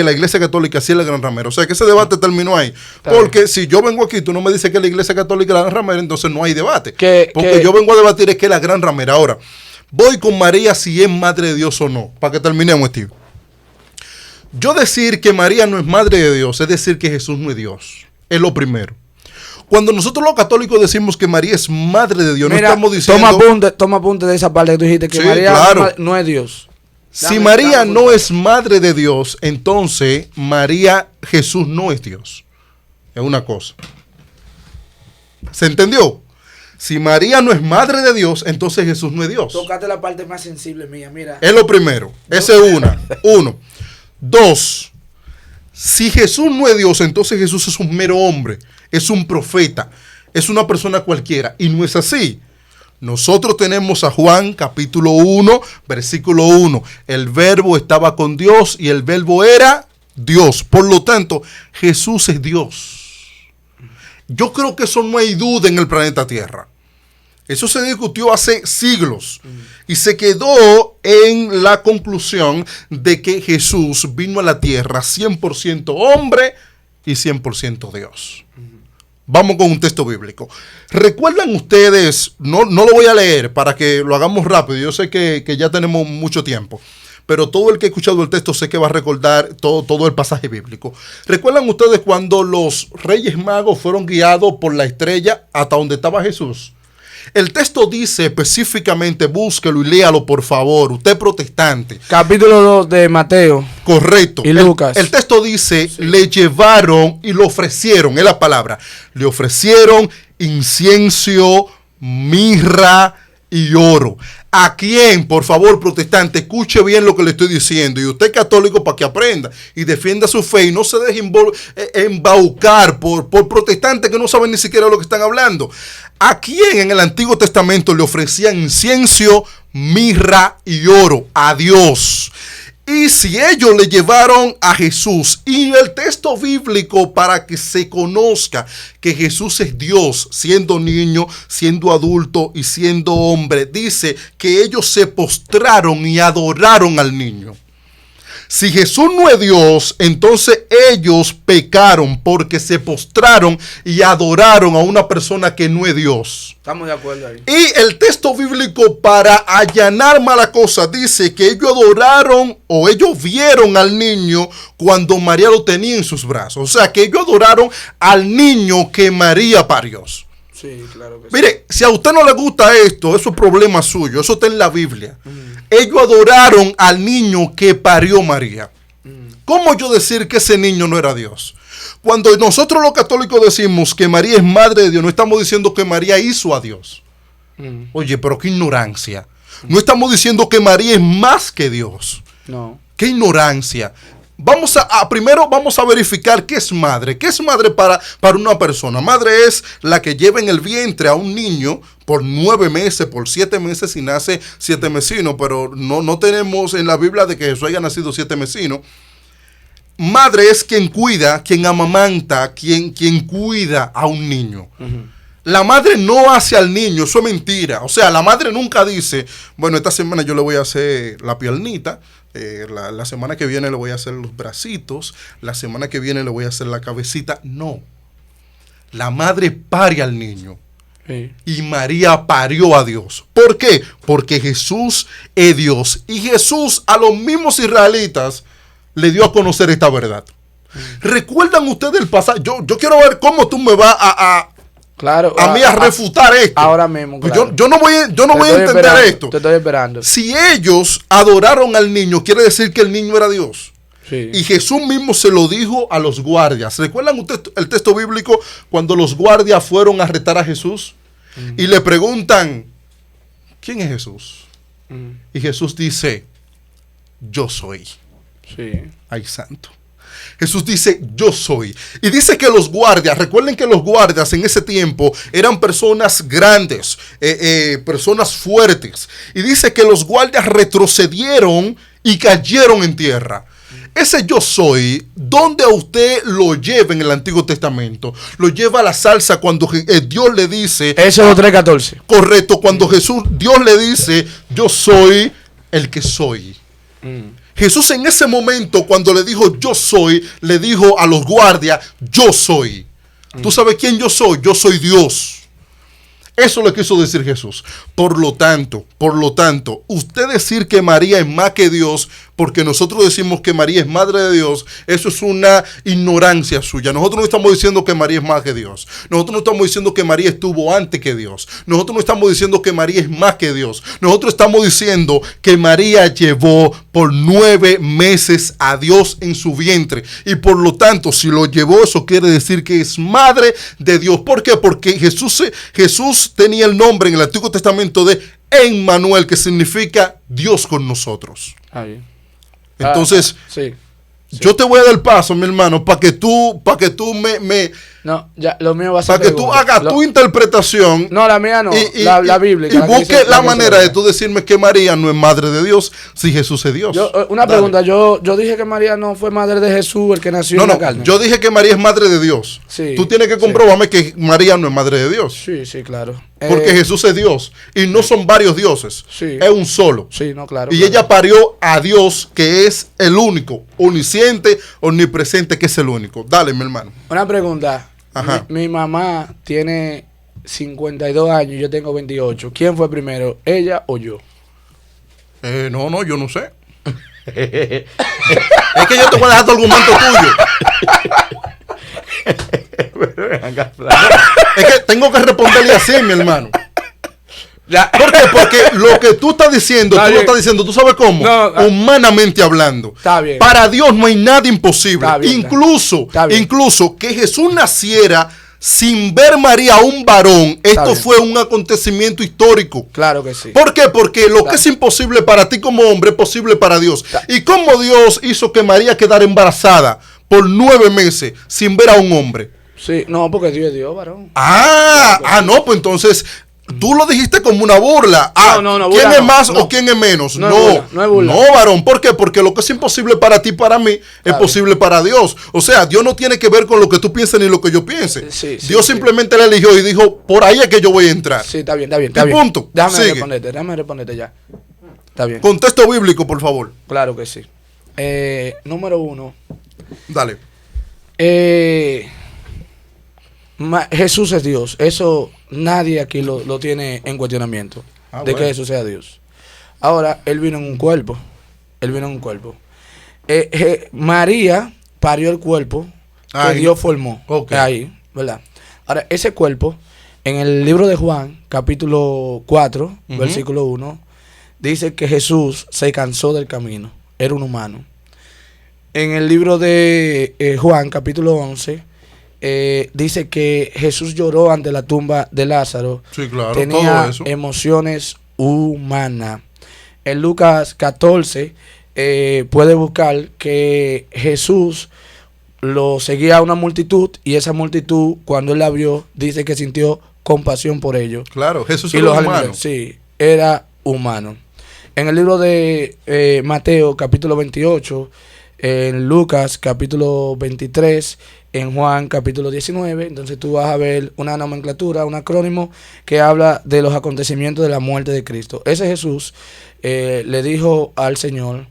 [SPEAKER 4] la iglesia católica sí es la gran ramera. O sea, que ese debate terminó ahí. Porque si yo vengo aquí, tú no me dices que la iglesia católica es la gran ramera, entonces no hay debate. Porque yo vengo a debatir es que es la gran ramera. Ahora, voy con María si es madre de Dios o no, para que terminemos, Steve. Yo decir que María no es madre de Dios es decir que Jesús no es Dios. Es lo primero. Cuando nosotros los católicos decimos que María es madre de Dios,
[SPEAKER 3] mira,
[SPEAKER 4] no estamos diciendo...
[SPEAKER 3] Toma apunte de esa parte que tú dijiste, que
[SPEAKER 4] Sí,
[SPEAKER 3] María
[SPEAKER 4] claro.
[SPEAKER 3] no es Dios.
[SPEAKER 4] Si María no es madre de Dios, entonces Jesús no es Dios. Es una cosa. ¿Se entendió? Si María no es madre de Dios, entonces Jesús no es Dios.
[SPEAKER 3] Tócate la parte más sensible mía, mira.
[SPEAKER 4] Es lo primero. Ese es uno. 2. Si Jesús no es Dios, entonces Jesús es un mero hombre, es un profeta, es una persona cualquiera. Y no es así. Nosotros tenemos a Juan capítulo 1, versículo 1. El verbo estaba con Dios y el verbo era Dios. Por lo tanto, Jesús es Dios. Yo creo que eso no hay duda en el planeta Tierra. Eso se discutió hace siglos y se quedó en la conclusión de que Jesús vino a la tierra 100% hombre y 100% Dios. Vamos con un texto bíblico. ¿Recuerdan ustedes? No lo voy a leer para que lo hagamos rápido. Yo sé que ya tenemos mucho tiempo, pero todo el que ha escuchado el texto sé que va a recordar todo el pasaje bíblico. ¿Recuerdan ustedes cuando los Reyes Magos fueron guiados por la estrella hasta donde estaba Jesús? El texto dice específicamente, búsquelo y léalo por favor, usted protestante.
[SPEAKER 3] Capítulo 2 de Mateo.
[SPEAKER 4] Correcto.
[SPEAKER 3] Y Lucas.
[SPEAKER 4] El texto dice, le llevaron y lo ofrecieron, es la palabra. Le ofrecieron incienso, mirra y oro. ¿A quién? Por favor, protestante, escuche bien lo que le estoy diciendo. Y usted católico para que aprenda y defienda su fe y no se deje embaucar por protestantes que no saben ni siquiera lo que están hablando. ¿A quién en el Antiguo Testamento le ofrecían incienso, mirra y oro? A Dios. Y si ellos le llevaron a Jesús, y el texto bíblico para que se conozca que Jesús es Dios, siendo niño, siendo adulto y siendo hombre, dice que ellos se postraron y adoraron al niño. Si Jesús no es Dios, entonces ellos pecaron porque se postraron y adoraron a una persona que no es Dios.
[SPEAKER 3] Estamos de acuerdo ahí.
[SPEAKER 4] Y el texto bíblico para allanar mala cosa dice que ellos adoraron o ellos vieron al niño cuando María lo tenía en sus brazos. O sea que ellos adoraron al niño que María parió.
[SPEAKER 3] Sí, claro que sí.
[SPEAKER 4] Mire, si a usted no le gusta esto, eso es problema suyo, eso está en la Biblia. Ellos adoraron al niño que parió María. ¿Cómo yo decir que ese niño no era Dios? Cuando nosotros los católicos decimos que María es madre de Dios, no estamos diciendo que María hizo a Dios. Oye, pero qué ignorancia. No estamos diciendo que María es más que Dios.
[SPEAKER 3] No.
[SPEAKER 4] Qué ignorancia. Primero vamos a verificar qué es madre. ¿Qué es madre para una persona? Madre es la que lleva en el vientre a un niño por 9 meses, por 7 meses y nace 7 mesinos. Pero no tenemos en la Biblia de que Jesús haya nacido 7 mesinos. Madre es quien cuida, quien amamanta, quien cuida a un niño. La madre no hace al niño, eso es mentira. O sea, la madre nunca dice, bueno, esta semana yo le voy a hacer la piernita, la semana que viene le voy a hacer los bracitos, la semana que viene le voy a hacer la cabecita. No. La madre pare al niño.
[SPEAKER 3] Sí.
[SPEAKER 4] Y María parió a Dios. ¿Por qué? Porque Jesús es Dios. Y Jesús a los mismos israelitas le dio a conocer esta verdad. ¿Recuerdan ustedes el pasado? Yo quiero ver cómo tú me vas
[SPEAKER 3] Claro,
[SPEAKER 4] a mí a refutar esto.
[SPEAKER 3] Ahora mismo,
[SPEAKER 4] Pues
[SPEAKER 3] claro.
[SPEAKER 4] yo no voy a entender
[SPEAKER 3] esperando,
[SPEAKER 4] esto.
[SPEAKER 3] Te estoy esperando.
[SPEAKER 4] Si ellos adoraron al niño, quiere decir que el niño era Dios.
[SPEAKER 3] Sí.
[SPEAKER 4] Y Jesús mismo se lo dijo a los guardias. ¿Recuerdan ustedes el texto bíblico cuando los guardias fueron a arrestar a Jesús? Y le preguntan, ¿quién es Jesús? Y Jesús dice, yo soy.
[SPEAKER 3] Sí.
[SPEAKER 4] Ay, santo. Jesús dice, yo soy. Y dice que los guardias, recuerden que los guardias en ese tiempo eran personas grandes, personas fuertes. Y dice que los guardias retrocedieron y cayeron en tierra. Ese yo soy, ¿dónde a usted lo lleva en el Antiguo Testamento? Lo lleva a la salsa cuando Dios le dice...
[SPEAKER 3] Éxodo 3:14.
[SPEAKER 4] Correcto, cuando Dios le dice, yo soy el que soy. Jesús en ese momento, cuando le dijo yo soy, le dijo a los guardias, yo soy. ¿Tú sabes quién yo soy? Yo soy Dios. Eso le quiso decir Jesús. Por lo tanto, usted decir que María es más que Dios, porque nosotros decimos que María es madre de Dios, eso es una ignorancia suya. Nosotros no estamos diciendo que María es más que Dios. Nosotros no estamos diciendo que María estuvo antes que Dios. Nosotros no estamos diciendo que María es más que Dios. Nosotros estamos diciendo que María llevó por 9 meses a Dios en su vientre. Y por lo tanto, si lo llevó, eso quiere decir que es madre de Dios. ¿Por qué? Porque Jesús tenía el nombre en el Antiguo Testamento de Emmanuel, que significa Dios con nosotros.
[SPEAKER 3] Ah, bien.
[SPEAKER 4] Entonces,
[SPEAKER 3] Sí.
[SPEAKER 4] yo te voy a dar el paso, mi hermano, para que tú me
[SPEAKER 3] No, ya, lo mío va a ser.
[SPEAKER 4] para que tú hagas tu interpretación.
[SPEAKER 3] No, la mía no.
[SPEAKER 4] Y
[SPEAKER 3] la Biblia.
[SPEAKER 4] Y busque la manera de tú decirme que María no es madre de Dios si Jesús es Dios.
[SPEAKER 3] Una
[SPEAKER 4] Dale.
[SPEAKER 3] pregunta. Yo dije que María no fue madre de Jesús, el que nació en la carne.
[SPEAKER 4] Yo dije que María es madre de Dios.
[SPEAKER 3] Sí,
[SPEAKER 4] Tú tienes que comprobarme que María no es madre de Dios.
[SPEAKER 3] Sí, sí, claro.
[SPEAKER 4] Porque Jesús es Dios. Y no son varios dioses.
[SPEAKER 3] Sí.
[SPEAKER 4] Es un solo.
[SPEAKER 3] Sí, no, claro.
[SPEAKER 4] Y
[SPEAKER 3] claro.
[SPEAKER 4] ella parió a Dios, que es el único, omnisciente, omnipresente, que es el único. Dale, mi hermano.
[SPEAKER 3] Una pregunta.
[SPEAKER 4] Ajá.
[SPEAKER 3] Mi mamá tiene 52 años y yo tengo 28. ¿Quién fue primero, ella o yo?
[SPEAKER 4] No, yo no sé. Es que yo te voy a dejar tu argumento tuyo. Es que tengo que responderle así, mi hermano. ¿Por qué? Porque lo que tú estás diciendo,
[SPEAKER 3] Está
[SPEAKER 4] tú lo
[SPEAKER 3] bien.
[SPEAKER 4] estás diciendo, ¿tú sabes cómo?
[SPEAKER 3] No,
[SPEAKER 4] humanamente hablando.
[SPEAKER 3] Está bien.
[SPEAKER 4] Para Dios no hay nada imposible.
[SPEAKER 3] Está bien,
[SPEAKER 4] Incluso,
[SPEAKER 3] bien.
[SPEAKER 4] incluso que Jesús naciera sin ver María a un varón, esto
[SPEAKER 3] bien.
[SPEAKER 4] fue un acontecimiento histórico.
[SPEAKER 3] Claro que sí.
[SPEAKER 4] ¿Por qué? Porque lo
[SPEAKER 3] Está.
[SPEAKER 4] que es imposible para ti como hombre es posible para Dios. ¿Y cómo Dios hizo que María quedara embarazada por 9 meses sin ver a un hombre?
[SPEAKER 3] Sí, no, porque Dios es Dios, varón.
[SPEAKER 4] No, pues entonces tú lo dijiste como una burla.
[SPEAKER 3] No,
[SPEAKER 4] ¿quién
[SPEAKER 3] burla
[SPEAKER 4] es
[SPEAKER 3] no,
[SPEAKER 4] más
[SPEAKER 3] no.
[SPEAKER 4] o quién es menos?
[SPEAKER 3] No es burla, no es burla.
[SPEAKER 4] No, varón. ¿Por qué? Porque lo que es imposible para ti y para mí es
[SPEAKER 3] bien.
[SPEAKER 4] posible para Dios. O sea, Dios no tiene que ver con lo que tú pienses ni lo que yo piense.
[SPEAKER 3] Sí, sí,
[SPEAKER 4] Dios
[SPEAKER 3] sí.
[SPEAKER 4] simplemente le eligió y dijo, por ahí es que yo voy a entrar.
[SPEAKER 3] Sí, está bien, está bien.
[SPEAKER 4] Y punto.
[SPEAKER 3] Déjame
[SPEAKER 4] Sigue.
[SPEAKER 3] responderte ya. Está bien.
[SPEAKER 4] Contexto bíblico, por favor.
[SPEAKER 3] Claro que sí. Número 1.
[SPEAKER 4] Dale.
[SPEAKER 3] Jesús es Dios. Eso nadie aquí lo tiene en cuestionamiento. De
[SPEAKER 4] Bueno.
[SPEAKER 3] que Jesús sea Dios. Ahora, Él vino en un cuerpo. María parió el cuerpo que
[SPEAKER 4] Ahí.
[SPEAKER 3] Dios formó.
[SPEAKER 4] Ok.
[SPEAKER 3] Ahí, ¿verdad? Ahora, ese cuerpo, en el libro de Juan, capítulo 4, versículo 1, dice que Jesús se cansó del camino. Era un humano. En el libro de Juan, capítulo 11, dice que Jesús lloró ante la tumba de Lázaro.
[SPEAKER 4] Sí, claro,
[SPEAKER 3] Tenía
[SPEAKER 4] todo eso.
[SPEAKER 3] emociones humanas. En Lucas 14 puede buscar que Jesús lo seguía a una multitud y esa multitud, cuando él la vio, dice que sintió compasión por ellos.
[SPEAKER 4] Claro, Jesús
[SPEAKER 3] Y
[SPEAKER 4] era
[SPEAKER 3] los
[SPEAKER 4] humano.
[SPEAKER 3] alimentó. Sí, era humano. En el libro de Mateo, capítulo 28, en Lucas capítulo 23, en Juan capítulo 19. Entonces tú vas a ver una nomenclatura, un acrónimo que habla de los acontecimientos de la muerte de Cristo. Ese Jesús le dijo al Señor: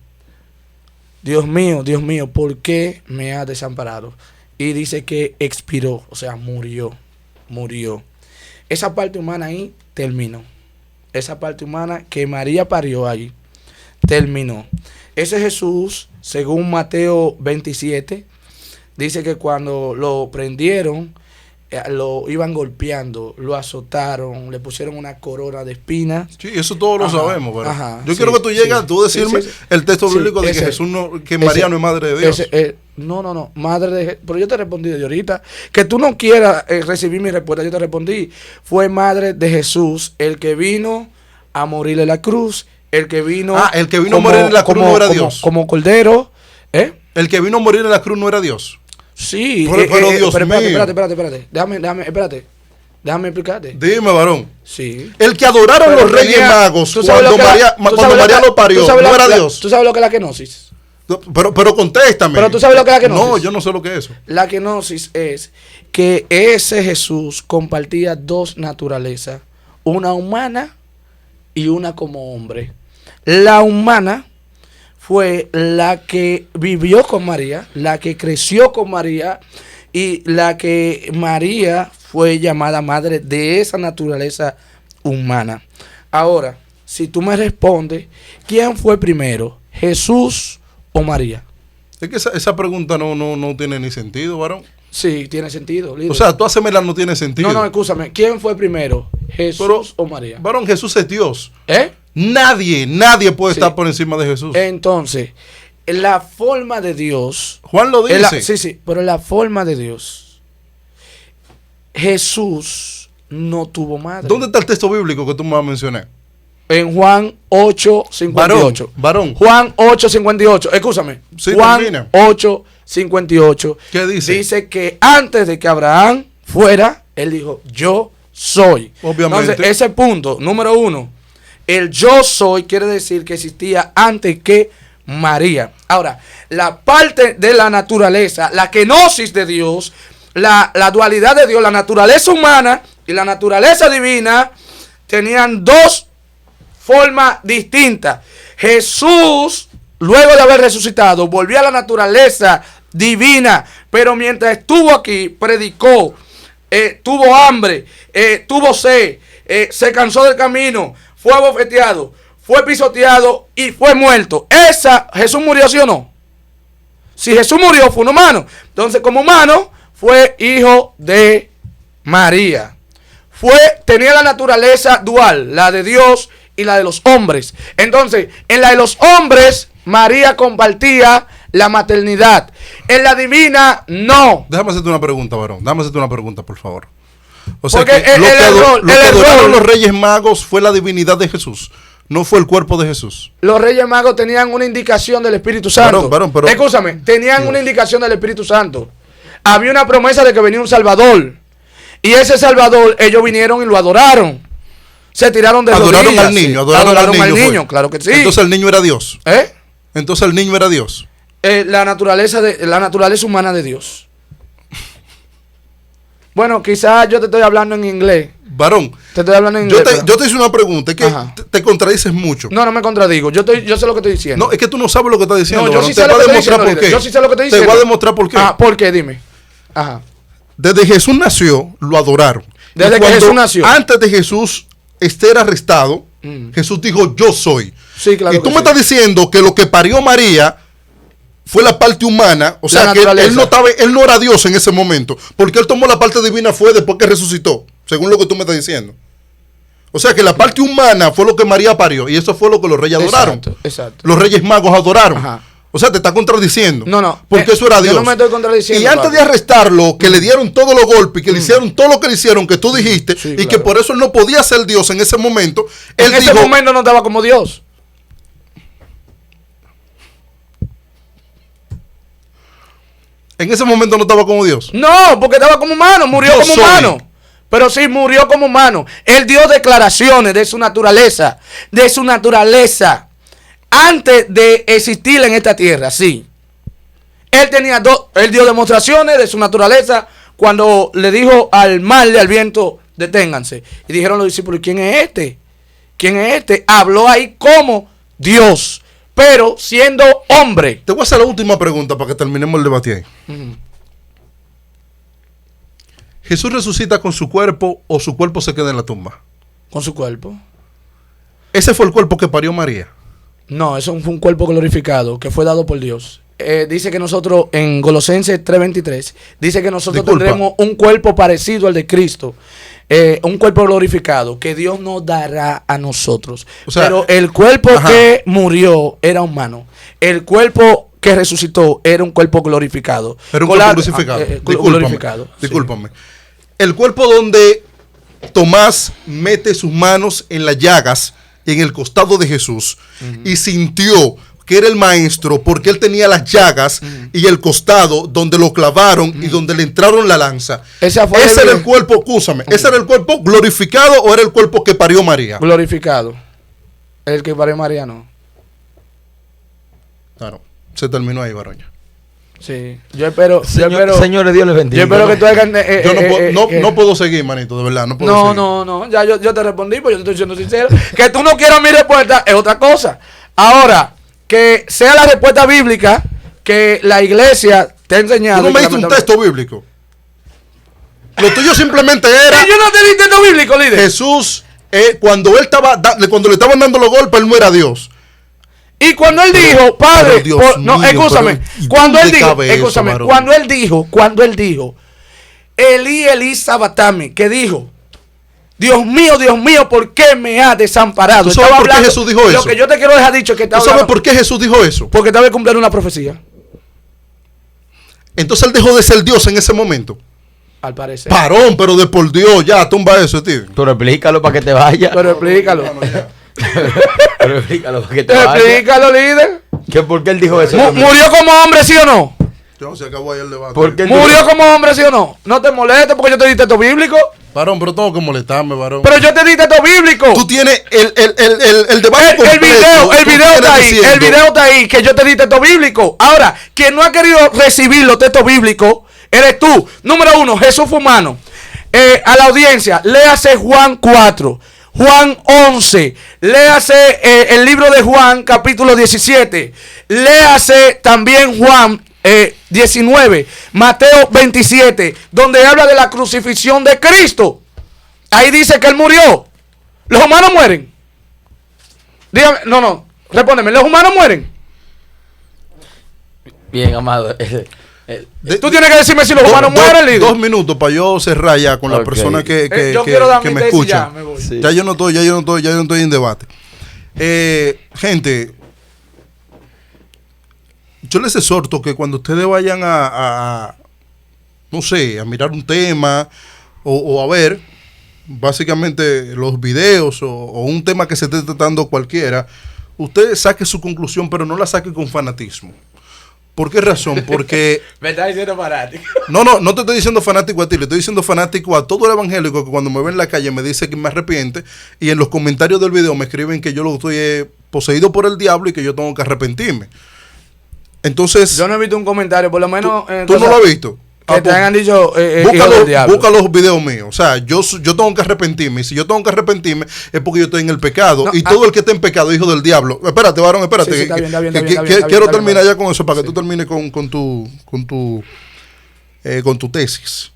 [SPEAKER 3] Dios mío, ¿por qué me has desamparado? Y dice que expiró, o sea, murió. Esa parte humana ahí terminó. Esa parte humana que María parió ahí terminó. Ese Jesús, según Mateo 27, dice que cuando lo prendieron, lo iban golpeando, lo azotaron, le pusieron una corona de espinas.
[SPEAKER 4] Sí, eso todos lo sabemos, ¿verdad?
[SPEAKER 3] Ajá,
[SPEAKER 4] yo
[SPEAKER 3] sí,
[SPEAKER 4] quiero que tú llegues a tú decirme
[SPEAKER 3] sí.
[SPEAKER 4] el texto bíblico de que
[SPEAKER 3] ese,
[SPEAKER 4] Jesús que María no es madre de Dios.
[SPEAKER 3] No, madre de... Pero yo te respondí de ahorita. Que tú no quieras recibir mi respuesta, yo te respondí. Fue madre de Jesús, el que vino a morir en la cruz, el que vino...
[SPEAKER 4] el que vino a morir en la cruz no era Dios.
[SPEAKER 3] Como cordero,
[SPEAKER 4] El que vino a morir en la cruz no era Dios.
[SPEAKER 3] Sí,
[SPEAKER 4] pero Dios mío.
[SPEAKER 3] Espérate. Déjame explicarte.
[SPEAKER 4] Dime, varón.
[SPEAKER 3] Sí.
[SPEAKER 4] El que adoraron
[SPEAKER 3] Pero
[SPEAKER 4] los Reyes Magos cuando
[SPEAKER 3] María
[SPEAKER 4] María lo parió, no era Dios.
[SPEAKER 3] ¿Tú sabes lo que es la kenosis?
[SPEAKER 4] Pero contéstame.
[SPEAKER 3] Pero tú sabes lo que es la kenosis.
[SPEAKER 4] No, yo no sé lo que es eso.
[SPEAKER 3] La kenosis es que ese Jesús compartía dos naturalezas, una humana y una como hombre. La humana fue la que vivió con María, la que creció con María y la que María fue llamada madre de esa naturaleza humana. Ahora, si tú me respondes, ¿quién fue primero, Jesús o María?
[SPEAKER 4] Es que esa pregunta no tiene ni sentido, varón.
[SPEAKER 3] Sí, tiene sentido, líder.
[SPEAKER 4] O sea, tú hacemela no tiene sentido.
[SPEAKER 3] No, escúchame. ¿Quién fue primero, Jesús o María?
[SPEAKER 4] Varón, Jesús es Dios. Nadie puede estar por encima de Jesús.
[SPEAKER 3] Entonces, la forma de Dios...
[SPEAKER 4] Juan lo dice.
[SPEAKER 3] Sí, pero la forma de Dios, Jesús no tuvo madre.
[SPEAKER 4] ¿Dónde está el texto bíblico que tú me vas a mencionar?
[SPEAKER 3] En Juan 8:58.
[SPEAKER 4] Varón.
[SPEAKER 3] Juan 8:58. Escúchame.
[SPEAKER 4] Sí,
[SPEAKER 3] Juan
[SPEAKER 4] termina.
[SPEAKER 3] 8:58.
[SPEAKER 4] ¿Qué dice?
[SPEAKER 3] Dice que antes de que Abraham fuera, él dijo, yo soy.
[SPEAKER 4] Obviamente.
[SPEAKER 3] Entonces, ese punto, número uno, el yo soy quiere decir que existía antes que María. Ahora, la parte de la naturaleza, la kenosis de Dios, la dualidad de Dios, la naturaleza humana y la naturaleza divina, tenían dos formas distintas. Jesús, luego de haber resucitado, volvió a la naturaleza divina, pero mientras estuvo aquí, predicó, tuvo hambre, tuvo sed, se cansó del camino, fue abofeteado, fue pisoteado y fue muerto. ¿Jesús murió, sí o no? Si Jesús murió, fue un humano. Entonces, como humano, fue hijo de María. Tenía la naturaleza dual, la de Dios y la de los hombres. Entonces, en la de los hombres, María compartía la maternidad. En la divina, no.
[SPEAKER 4] Déjame hacerte una pregunta, varón. Déjame hacerte una pregunta, por favor. O sea,
[SPEAKER 3] porque
[SPEAKER 4] que lo que adoraron los Reyes Magos fue la divinidad de Jesús. No fue el cuerpo de Jesús.
[SPEAKER 3] Los Reyes Magos tenían una indicación del Espíritu Santo.
[SPEAKER 4] Pero,
[SPEAKER 3] escúchame, tenían una indicación del Espíritu Santo. Había una promesa de que venía un Salvador. Y ese Salvador, ellos vinieron y lo adoraron. Se tiraron de rodillas.
[SPEAKER 4] Adoraron al niño,
[SPEAKER 3] claro que sí.
[SPEAKER 4] Entonces el niño era Dios. Entonces el niño era Dios.
[SPEAKER 3] La naturaleza humana de Dios. Bueno, quizás yo te estoy hablando en inglés.
[SPEAKER 4] Varón,
[SPEAKER 3] te estoy hablando en inglés.
[SPEAKER 4] Yo te hice una pregunta, es que te contradices mucho.
[SPEAKER 3] No me contradigo. Yo sé lo que estoy diciendo.
[SPEAKER 4] No, es que tú no sabes lo que estás diciendo.
[SPEAKER 3] No, yo sí sé lo que estoy diciendo. Yo sí sé lo que estoy diciendo.
[SPEAKER 4] Te voy a demostrar por qué.
[SPEAKER 3] ¿Por qué? Dime. Ajá.
[SPEAKER 4] Desde Jesús nació, lo adoraron.
[SPEAKER 3] Desde que Jesús nació.
[SPEAKER 4] Antes de Jesús ser arrestado, Jesús dijo, yo soy.
[SPEAKER 3] Sí, claro.
[SPEAKER 4] Y tú me estás diciendo que lo que parió María fue la parte humana, o sea que él no era Dios en ese momento, porque él tomó la parte divina fue después que resucitó, según lo que tú me estás diciendo. O sea que la parte humana fue lo que María parió, y eso fue lo que los reyes adoraron.
[SPEAKER 3] Exacto.
[SPEAKER 4] Los Reyes Magos adoraron.
[SPEAKER 3] Ajá.
[SPEAKER 4] O sea, te está contradiciendo.
[SPEAKER 3] No.
[SPEAKER 4] Porque eso era Dios.
[SPEAKER 3] Yo no me estoy contradiciendo.
[SPEAKER 4] Y antes de arrestarlo, que le dieron todos los golpes, que le hicieron todo lo que le hicieron, que tú dijiste,
[SPEAKER 3] sí,
[SPEAKER 4] y
[SPEAKER 3] claro,
[SPEAKER 4] que por eso él no podía ser Dios en ese momento.
[SPEAKER 3] En ese momento no estaba como Dios.
[SPEAKER 4] En ese momento no estaba como Dios.
[SPEAKER 3] No, porque estaba como humano, murió como humano. Pero sí, murió como humano. Él dio declaraciones de su naturaleza. De su naturaleza. Antes de existir en esta tierra, sí. Él dio demostraciones de su naturaleza cuando le dijo al mar y al viento, deténganse. Y dijeron los discípulos, ¿quién es este? ¿Quién es este? Habló ahí como Dios, pero siendo hombre.
[SPEAKER 4] Te voy a hacer la última pregunta para que terminemos el debate ahí. ¿Jesús resucita con su cuerpo o su cuerpo se queda en la tumba?
[SPEAKER 3] Con su cuerpo.
[SPEAKER 4] Ese fue el cuerpo que parió María.
[SPEAKER 3] No, eso fue un cuerpo glorificado que fue dado por Dios. Dice que nosotros, en Colosenses 3:23, dice que nosotros tendremos un cuerpo parecido al de Cristo. Un cuerpo glorificado que Dios nos dará a nosotros. O sea, pero el cuerpo que murió era humano. El cuerpo que resucitó era un cuerpo glorificado.
[SPEAKER 4] Era un cuerpo crucificado.
[SPEAKER 3] Glorificado.
[SPEAKER 4] Discúlpame. Sí. El cuerpo donde Tomás mete sus manos en las llagas, en el costado de Jesús, y sintió que era el maestro porque él tenía las llagas y el costado donde lo clavaron y donde le entraron la lanza. Ese era el cuerpo, escúchame, ¿ese era el cuerpo glorificado o era el cuerpo que parió María?
[SPEAKER 3] Glorificado. El que parió María no.
[SPEAKER 4] Claro, se terminó ahí, Baroña.
[SPEAKER 3] Sí, yo espero,
[SPEAKER 2] señores, Dios les bendiga.
[SPEAKER 3] Yo espero que tú hagas.
[SPEAKER 4] No puedo seguir, manito, de verdad.
[SPEAKER 3] No, ya yo te respondí, pues yo te estoy siendo sincero. Que tú no quieras mi respuesta es otra cosa. Ahora, que sea la respuesta bíblica que la iglesia te ha enseñado.
[SPEAKER 4] Tú no me diste un texto bíblico. Lo tuyo simplemente era.
[SPEAKER 3] Yo no te di texto bíblico, líder.
[SPEAKER 4] Jesús, cuando le estaban dando los golpes, él no era Dios.
[SPEAKER 3] Y cuando él dijo, Padre, escúchame, cuando él dijo, Elí sabatami, que dijo, Dios mío, ¿por qué me ha desamparado?
[SPEAKER 4] ¿Tú sabes por qué Jesús dijo eso?
[SPEAKER 3] Lo que yo te quiero dejar dicho es que
[SPEAKER 4] ¿Tú sabes por qué Jesús dijo eso?
[SPEAKER 3] Porque estaba cumpliendo una profecía.
[SPEAKER 4] Entonces él dejó de ser Dios en ese momento.
[SPEAKER 3] Al parecer.
[SPEAKER 4] Parón, pero de por Dios, ya, tumba eso, tío.
[SPEAKER 2] Pero explícalo para que te vaya.
[SPEAKER 3] Pero explícalo.
[SPEAKER 2] Pero explícalo para que te vaya.
[SPEAKER 3] Explícalo, líder.
[SPEAKER 2] ¿Por qué él dijo eso?
[SPEAKER 3] ¿Murió como hombre, sí o no?
[SPEAKER 4] No, se acabó ahí el debate.
[SPEAKER 3] ¿Murió como hombre, sí o no? No te molestes porque yo te di texto bíblico.
[SPEAKER 4] Varón, pero tengo que molestarme, varón.
[SPEAKER 3] Pero yo te di texto bíblico.
[SPEAKER 4] Tú tienes el debate completo.
[SPEAKER 3] El video está ahí. El video está ahí, que yo te di texto bíblico. Ahora, quien no ha querido recibir los textos bíblicos, eres tú. Número 1, Jesús fue humano. A la audiencia, léase Juan 4. Juan 11, léase el libro de Juan capítulo 17, léase también Juan 19, Mateo 27, donde habla de la crucifixión de Cristo. Ahí dice que él murió. ¿Los humanos mueren? Dígame, respóndeme, ¿los humanos mueren?
[SPEAKER 2] Bien, amado.
[SPEAKER 3] Tú tienes que decirme si los humanos mueren, líder.
[SPEAKER 4] 2 minutos para yo cerrar ya con la persona que me escucha. Ya yo no estoy en debate. Gente, yo les exhorto que cuando ustedes vayan no sé, a mirar un tema o a ver básicamente los videos o un tema que se esté tratando cualquiera, usted saque su conclusión, pero no la saque con fanatismo. ¿Por qué razón? Porque...
[SPEAKER 3] Me estás diciendo fanático.
[SPEAKER 4] No te estoy diciendo fanático a ti, le estoy diciendo fanático a todo el evangélico que cuando me ve en la calle me dice que me arrepiente y en los comentarios del video me escriben que yo lo estoy poseído por el diablo y que yo tengo que arrepentirme. Entonces...
[SPEAKER 3] Yo no he visto un comentario, por lo menos...
[SPEAKER 4] ¿Tú no lo has visto?
[SPEAKER 3] Que te hayan dicho
[SPEAKER 4] busca los videos míos. O sea, yo tengo que arrepentirme. Y si yo tengo que arrepentirme es porque yo estoy en el pecado. Y todo el que está en pecado, hijo del diablo. Espérate, varón, espérate. Sí, quiero terminar ya con eso para que tú termines con tu tesis.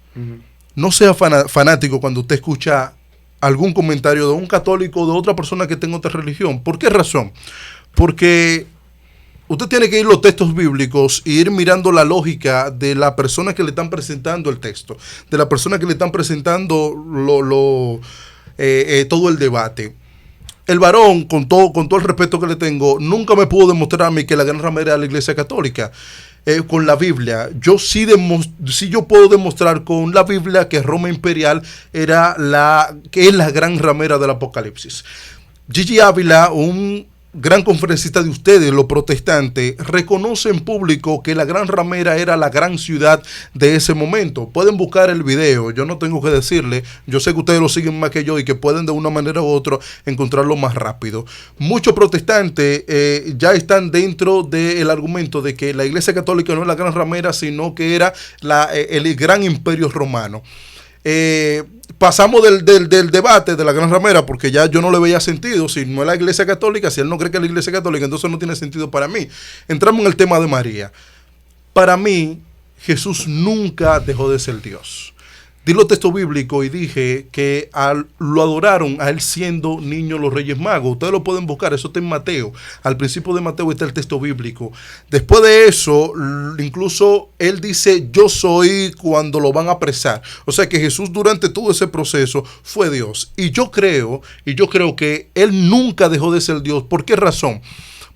[SPEAKER 4] No sea fanático cuando usted escucha algún comentario de un católico o de otra persona que tenga otra religión. ¿Por qué razón? Porque usted tiene que ir los textos bíblicos e ir mirando la lógica de la persona que le están presentando el texto, de la persona que le están presentando todo el debate. El varón, con todo el respeto que le tengo, nunca me pudo demostrar a mí que la gran ramera de la Iglesia Católica. Con la Biblia, yo sí yo puedo demostrar con la Biblia que Roma Imperial que es la gran ramera del Apocalipsis. Gigi Ávila, un gran conferencista de ustedes, los protestantes, reconoce en público que la Gran Ramera era la gran ciudad de ese momento. Pueden buscar el video, yo no tengo que decirle, yo sé que ustedes lo siguen más que yo y que pueden de una manera u otra encontrarlo más rápido. Muchos protestantes ya están dentro del argumento de que la Iglesia Católica no es la Gran Ramera, sino que era el gran imperio romano. Pasamos del debate de la Gran Ramera, porque ya yo no le veía sentido. Si no es la Iglesia Católica, si él no cree que es la Iglesia Católica, entonces no tiene sentido para mí. Entramos en el tema de María. Para mí, Jesús nunca dejó de ser Dios. Di los textos bíblicos y dije que lo adoraron a él siendo niño los Reyes Magos. Ustedes lo pueden buscar, eso está en Mateo. Al principio de Mateo está el texto bíblico. Después de eso, incluso él dice, yo soy, cuando lo van a apresar. O sea que Jesús durante todo ese proceso fue Dios. Y yo creo que él nunca dejó de ser Dios. ¿Por qué razón?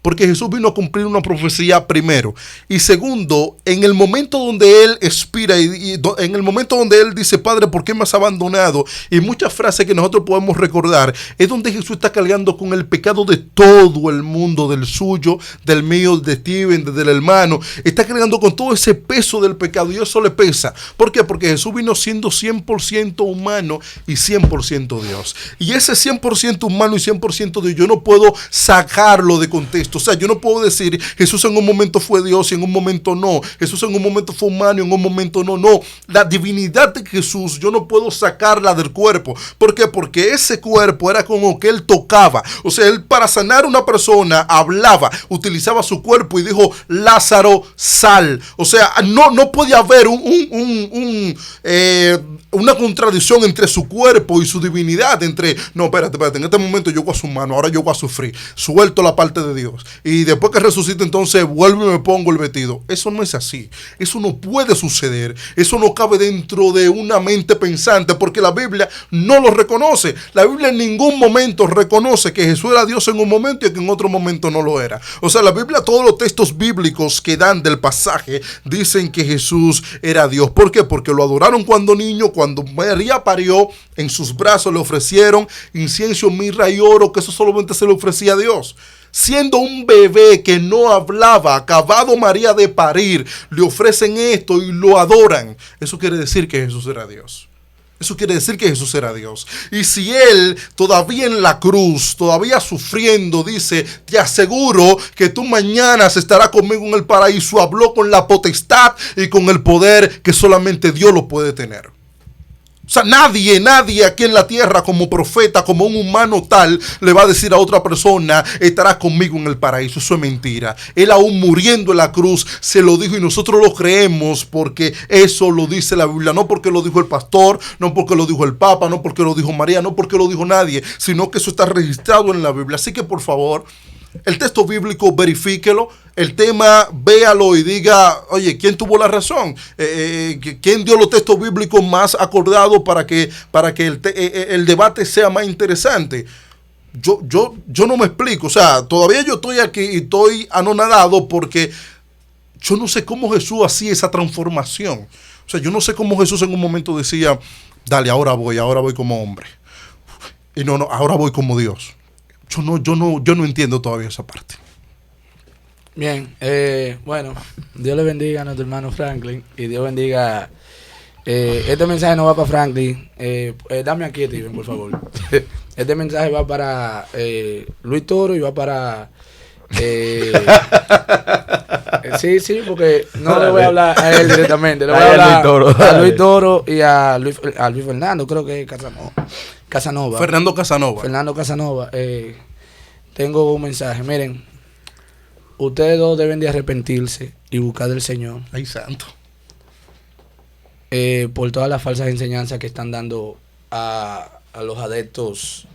[SPEAKER 4] Porque Jesús vino a cumplir una profecía primero. Y segundo, en el momento donde Él expira y en el momento donde Él dice, Padre, ¿por qué me has abandonado? Y muchas frases que nosotros podemos recordar, es donde Jesús está cargando con el pecado de todo el mundo, del suyo, del mío, de Steven, del hermano. Está cargando con todo ese peso del pecado y eso le pesa. ¿Por qué? Porque Jesús vino siendo 100% humano y 100% Dios. Y ese 100% humano y 100% Dios, yo no puedo sacarlo de contexto. O sea, yo no puedo decir Jesús en un momento fue Dios y en un momento no. Jesús en un momento fue humano y en un momento no. No, la divinidad de Jesús yo no puedo sacarla del cuerpo. ¿Por qué? Porque ese cuerpo era como que él tocaba. O sea, él para sanar a una persona hablaba, utilizaba su cuerpo y dijo, Lázaro, sal. O sea, no podía haber una contradicción entre su cuerpo y su divinidad. No, espérate, en este momento yo voy a su mano, ahora yo voy a sufrir. Suelto la parte de Dios. Y después que resucite, entonces vuelvo y me pongo el vestido. Eso no es así. Eso no puede suceder. Eso no cabe dentro de una mente pensante, porque la Biblia no lo reconoce. La Biblia en ningún momento reconoce que Jesús era Dios en un momento y que en otro momento no lo era. O sea, la Biblia, todos los textos bíblicos que dan del pasaje dicen que Jesús era Dios. ¿Por qué? Porque lo adoraron cuando niño. Cuando María parió, en sus brazos le ofrecieron incienso, mirra y oro, que eso solamente se le ofrecía a Dios. Siendo un bebé que no hablaba, acabado María de parir, le ofrecen esto y lo adoran. Eso quiere decir que Jesús era Dios. Eso quiere decir que Jesús era Dios. Y si Él todavía en la cruz, todavía sufriendo, dice, te aseguro que tú mañana estarás conmigo en el paraíso, habló con la potestad y con el poder que solamente Dios lo puede tener. O sea, nadie aquí en la tierra como profeta, como un humano tal, le va a decir a otra persona, estarás conmigo en el paraíso. Eso es mentira. Él aún muriendo en la cruz se lo dijo y nosotros lo creemos porque eso lo dice la Biblia. No porque lo dijo el pastor, no porque lo dijo el Papa, no porque lo dijo María, no porque lo dijo nadie, sino que eso está registrado en la Biblia. Así que por favor, el texto bíblico verifíquelo, el tema véalo y diga, oye, ¿quién tuvo la razón? ¿Quién dio los textos bíblicos más acordados para que el debate sea más interesante? Yo no me explico, o sea, todavía yo estoy aquí y estoy anonadado porque yo no sé cómo Jesús hacía esa transformación. O sea, yo no sé cómo Jesús en un momento decía, dale, ahora voy como hombre. Y no, ahora voy como Dios. Yo no entiendo todavía esa parte.
[SPEAKER 3] Bien, bueno, Dios le bendiga a nuestro hermano Franklin y Dios bendiga. Este mensaje no va para Franklin. Dame aquí, Steven, por favor. Este mensaje va para Luis Toro y va para... sí, porque no le voy a hablar a él directamente. Le voy a hablar a Luis Toro y a Luis Fernando, creo que es Casanova. Fernando Casanova. Tengo un mensaje. Miren, ustedes dos deben de arrepentirse y buscar del Señor.
[SPEAKER 4] Ay, santo.
[SPEAKER 3] Por todas las falsas enseñanzas que están dando a los adeptos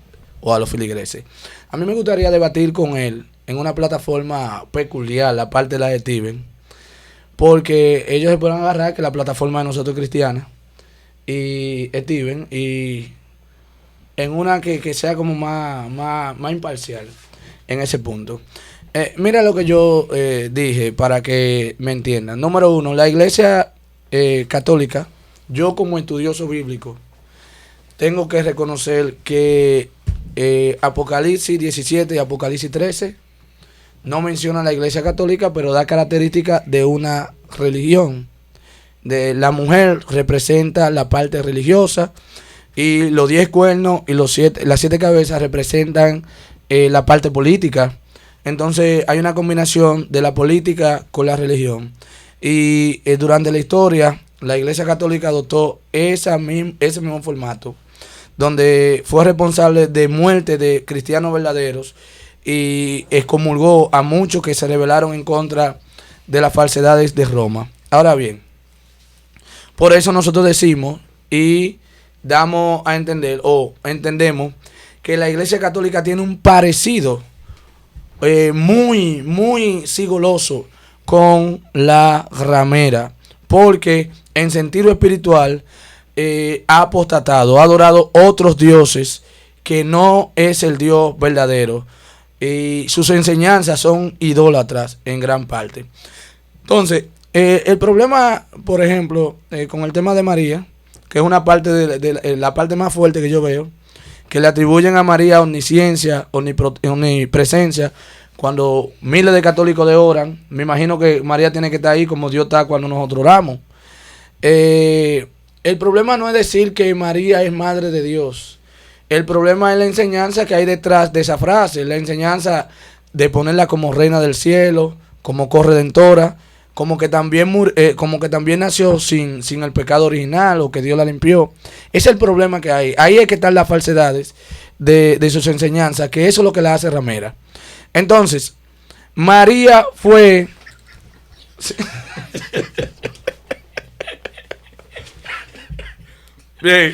[SPEAKER 3] o a los filigreses. A mí me gustaría debatir con él en una plataforma peculiar, aparte de la de Steven, porque ellos se pueden agarrar que la plataforma de nosotros es cristiana y Steven, y en una que sea como más imparcial en ese punto. Mira lo que yo dije para que me entiendan. Número uno, la iglesia católica, yo como estudioso bíblico, tengo que reconocer que Apocalipsis 17 y Apocalipsis 13 no menciona la Iglesia Católica, pero da características de una religión. De la mujer representa la parte religiosa y los 10 cuernos y las 7 cabezas representan la parte política. Entonces hay una combinación de la política con la religión. Y durante la historia, la Iglesia Católica adoptó ese mismo formato, donde fue responsable de muerte de cristianos verdaderos y excomulgó a muchos que se rebelaron en contra de las falsedades de Roma. Ahora bien, por eso nosotros decimos y damos a entender o entendemos que la Iglesia Católica tiene un parecido muy sigoloso con la ramera, porque en sentido espiritual ha apostatado, ha adorado otros dioses que no es el Dios verdadero, y sus enseñanzas son idólatras en gran parte. Entonces, el problema, por ejemplo, con el tema de María, que es una parte de la parte más fuerte que yo veo, que le atribuyen a María omnisciencia, omnipresencia, cuando miles de católicos le oran. Me imagino que María tiene que estar ahí como Dios está cuando nosotros oramos. El problema no es decir que María es madre de Dios. El problema es la enseñanza que hay detrás de esa frase, la enseñanza de ponerla como reina del cielo, como corredentora, como que también nació sin el pecado original o que Dios la limpió. Ese es el problema que hay. Ahí es que están las falsedades de sus enseñanzas, que eso es lo que la hace ramera. Entonces, María fue... Bien.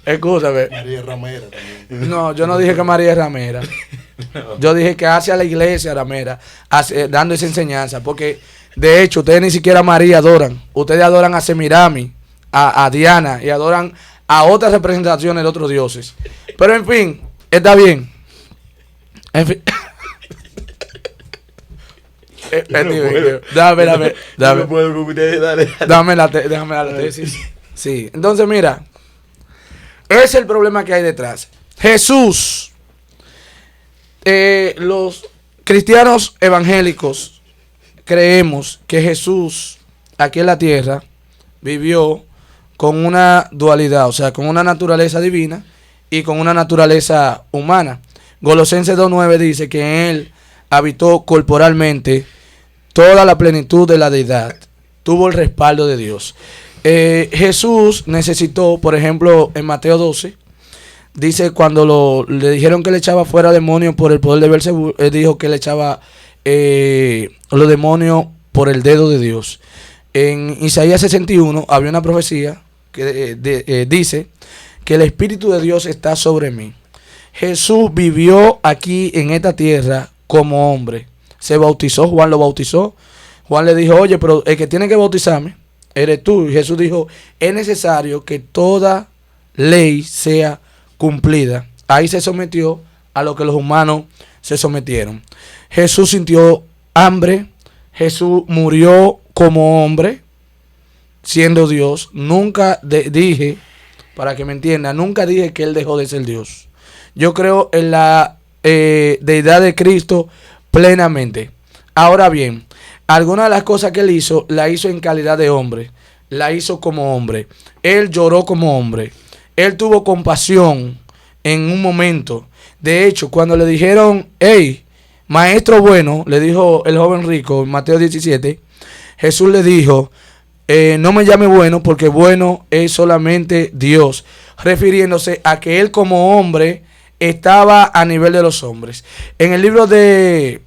[SPEAKER 3] Escúchame.
[SPEAKER 4] María es ramera también.
[SPEAKER 3] No, yo no dije que María es ramera. Yo dije que hace a la iglesia ramera, dando esa enseñanza. Porque, de hecho, ustedes ni siquiera a María adoran. Ustedes adoran a Semirami, a Diana, y adoran a otras representaciones de otros dioses. Pero, en fin, está bien. En fin. Déjame la tesis. Sí, entonces mira, ese es el problema que hay detrás. Jesús, los cristianos evangélicos creemos que Jesús aquí en la tierra vivió con una dualidad, o sea, con una naturaleza divina y con una naturaleza humana. Colosenses 2:9 dice que Él habitó corporalmente toda la plenitud de la deidad, tuvo el respaldo de Dios. Jesús necesitó, por ejemplo, en Mateo 12, dice cuando le dijeron que le echaba fuera demonios por el poder de Belzebú, él dijo que le echaba los demonios por el dedo de Dios. En Isaías 61 había una profecía que dice que el Espíritu de Dios está sobre mí. Jesús vivió aquí en esta tierra como hombre. Se bautizó, Juan lo bautizó. Juan le dijo, oye, pero el que tiene que bautizarme eres tú. Y Jesús dijo, es necesario que toda ley sea cumplida. Ahí se sometió a lo que los humanos se sometieron. Jesús sintió hambre. Jesús murió como hombre, siendo Dios. Nunca dije, para que me entiendan, nunca dije que Él dejó de ser Dios. Yo creo en la deidad de Cristo plenamente. Ahora bien, algunas de las cosas que Él hizo, la hizo en calidad de hombre. La hizo como hombre. Él lloró como hombre. Él tuvo compasión en un momento. De hecho, cuando le dijeron, hey, maestro bueno, le dijo el joven rico en Mateo 17, Jesús le dijo, no me llame bueno porque bueno es solamente Dios, refiriéndose a que Él como hombre estaba a nivel de los hombres. En el libro de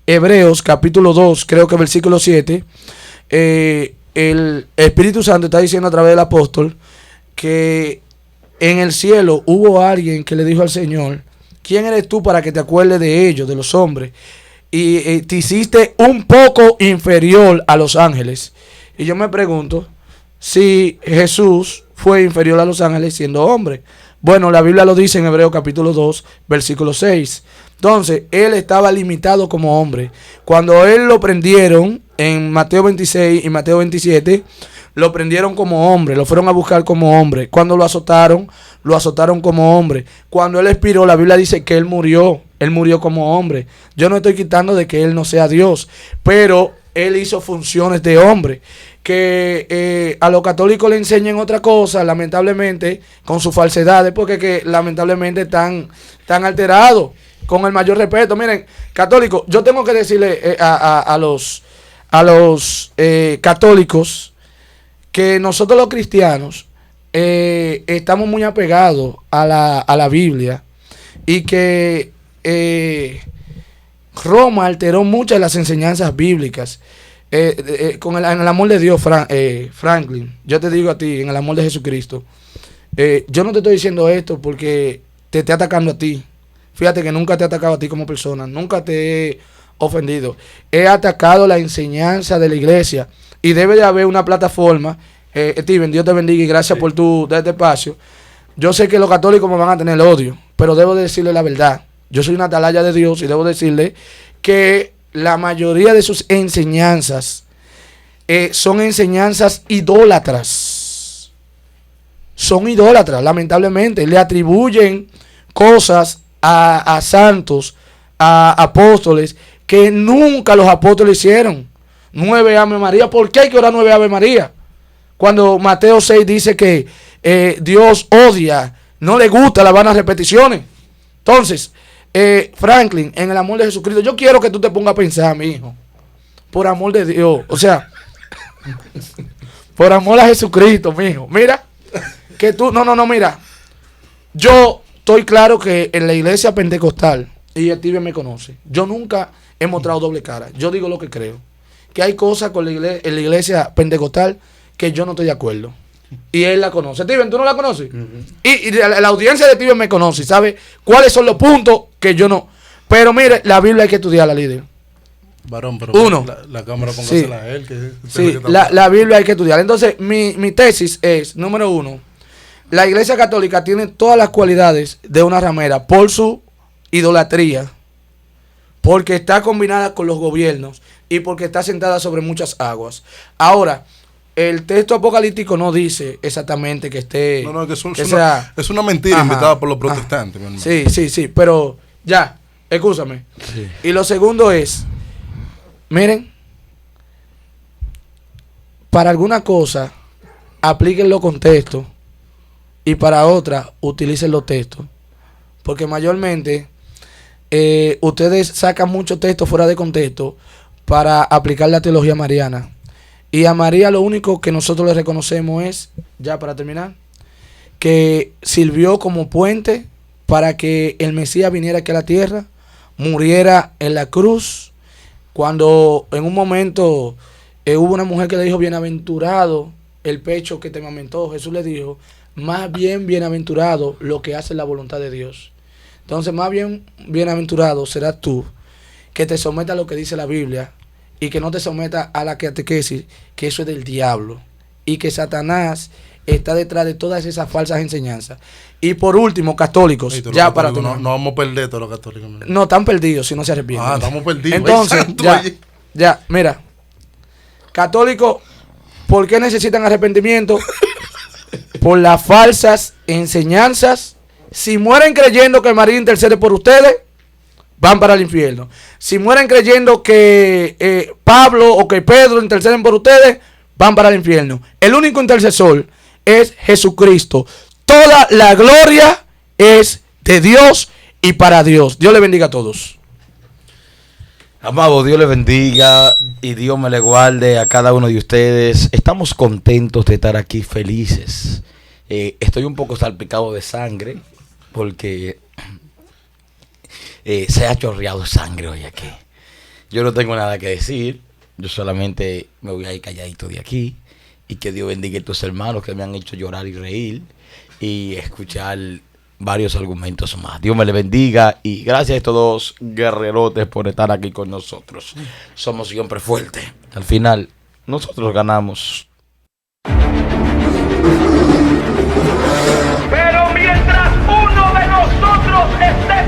[SPEAKER 3] Hebreos, capítulo 2, creo que versículo 7, el Espíritu Santo está diciendo a través del apóstol que en el cielo hubo alguien que le dijo al Señor, ¿quién eres tú para que te acuerdes de ellos, de los hombres? Y te hiciste un poco inferior a los ángeles. Y yo me pregunto si Jesús fue inferior a los ángeles siendo hombre. Bueno, la Biblia lo dice en Hebreos capítulo 2, versículo 6. Entonces, Él estaba limitado como hombre. Cuando Él lo prendieron en Mateo 26 y Mateo 27, lo prendieron como hombre, lo fueron a buscar como hombre. Cuando lo azotaron como hombre. Cuando Él expiró, la Biblia dice que Él murió Él murió como hombre. Yo no estoy quitando de que Él no sea Dios, pero Él hizo funciones de hombre. Que a los católicos le enseñen otra cosa, lamentablemente, con sus falsedades, porque que lamentablemente están alterados, con el mayor respeto. Miren, católicos, yo tengo que decirle a los católicos que nosotros los cristianos estamos muy apegados a la Biblia, y que Roma alteró muchas de las enseñanzas bíblicas. En el amor de Dios, Franklin, yo te digo a ti, en el amor de Jesucristo, yo no te estoy diciendo esto porque te esté atacando a ti. Fíjate que nunca te he atacado a ti como persona, nunca te he ofendido. He atacado la enseñanza de la iglesia, y debe de haber una plataforma. Steven, Dios te bendiga y gracias por tu de este espacio. Yo sé que los católicos me van a tener odio, pero debo de decirle la verdad. Yo soy una atalaya de Dios y debo decirle que la mayoría de sus enseñanzas son enseñanzas idólatras. Son idólatras, lamentablemente. Le atribuyen cosas a santos, a apóstoles, que nunca los apóstoles hicieron. 9 Ave María. ¿Por qué hay que orar 9 Ave María? Cuando Mateo 6 dice que Dios odia, no le gusta las vanas repeticiones. Entonces, Franklin, en el amor de Jesucristo, yo quiero que tú te pongas a pensar, mi hijo, por amor de Dios, o sea, por amor a Jesucristo, mi hijo. Mira, que tú, no, mira, yo estoy claro que en la iglesia pentecostal, y Steven me conoce, yo nunca he mostrado doble cara. Yo digo lo que creo, que hay cosas con en la iglesia pentecostal que yo no estoy de acuerdo. Y él la conoce. Steven, ¿tú no la conoces? Y la audiencia de Steven me conoce y sabe cuáles son los puntos que yo no. Pero mire, la Biblia hay que estudiarla, líder.
[SPEAKER 4] Varón, pero
[SPEAKER 3] Uno.
[SPEAKER 4] la cámara póngasela a él.
[SPEAKER 3] Sí, la Biblia hay que estudiarla. Entonces, mi tesis es, número 1, la iglesia católica tiene todas las cualidades de una ramera por su idolatría, porque está combinada con los gobiernos y porque está sentada sobre muchas aguas. Ahora, el texto apocalíptico no dice exactamente que esté...
[SPEAKER 4] No, que es una mentira inventada por los protestantes, mi hermano.
[SPEAKER 3] Sí, pero ya, escúchame. Sí. Y lo segundo es, miren, para alguna cosa apliquen los contextos y para otra utilicen los textos. Porque mayormente ustedes sacan muchos textos fuera de contexto para aplicar la teología mariana. Y a María lo único que nosotros le reconocemos es, ya para terminar, que sirvió como puente para que el Mesías viniera aquí a la tierra, muriera en la cruz. Cuando en un momento hubo una mujer que le dijo, bienaventurado el pecho que te amamentó, Jesús le dijo, más bien bienaventurado lo que hace la voluntad de Dios. Entonces, más bien bienaventurado serás tú, que te sometas a lo que dice la Biblia, y que no te sometas a la catequesis, que eso es del diablo, y que Satanás está detrás de todas esas falsas enseñanzas. Y por último, católicos, ya para
[SPEAKER 4] no vamos a perder todos los católicos.
[SPEAKER 3] No, están perdidos si no se arrepienten.
[SPEAKER 4] Estamos perdidos.
[SPEAKER 3] Entonces, ya, mira, católicos, ¿por qué necesitan arrepentimiento? Por las falsas enseñanzas. Si mueren creyendo que María intercede por ustedes, van para el infierno. Si mueren creyendo que Pablo o que Pedro interceden por ustedes, van para el infierno. El único intercesor es Jesucristo. Toda la gloria es de Dios y para Dios. Dios le bendiga a todos.
[SPEAKER 2] Amado, Dios le bendiga y Dios me le guarde a cada uno de ustedes. Estamos contentos de estar aquí, felices. Estoy un poco salpicado de sangre porque se ha chorreado sangre hoy aquí. Yo no tengo nada que decir. Yo solamente me voy a ir calladito de aquí. Y que Dios bendiga a estos hermanos que me han hecho llorar y reír. Y escuchar varios argumentos más. Dios me le bendiga. Y gracias a estos dos guerrerotes por estar aquí con nosotros. Somos siempre fuertes. Al final, nosotros ganamos.
[SPEAKER 5] Pero mientras uno de nosotros esté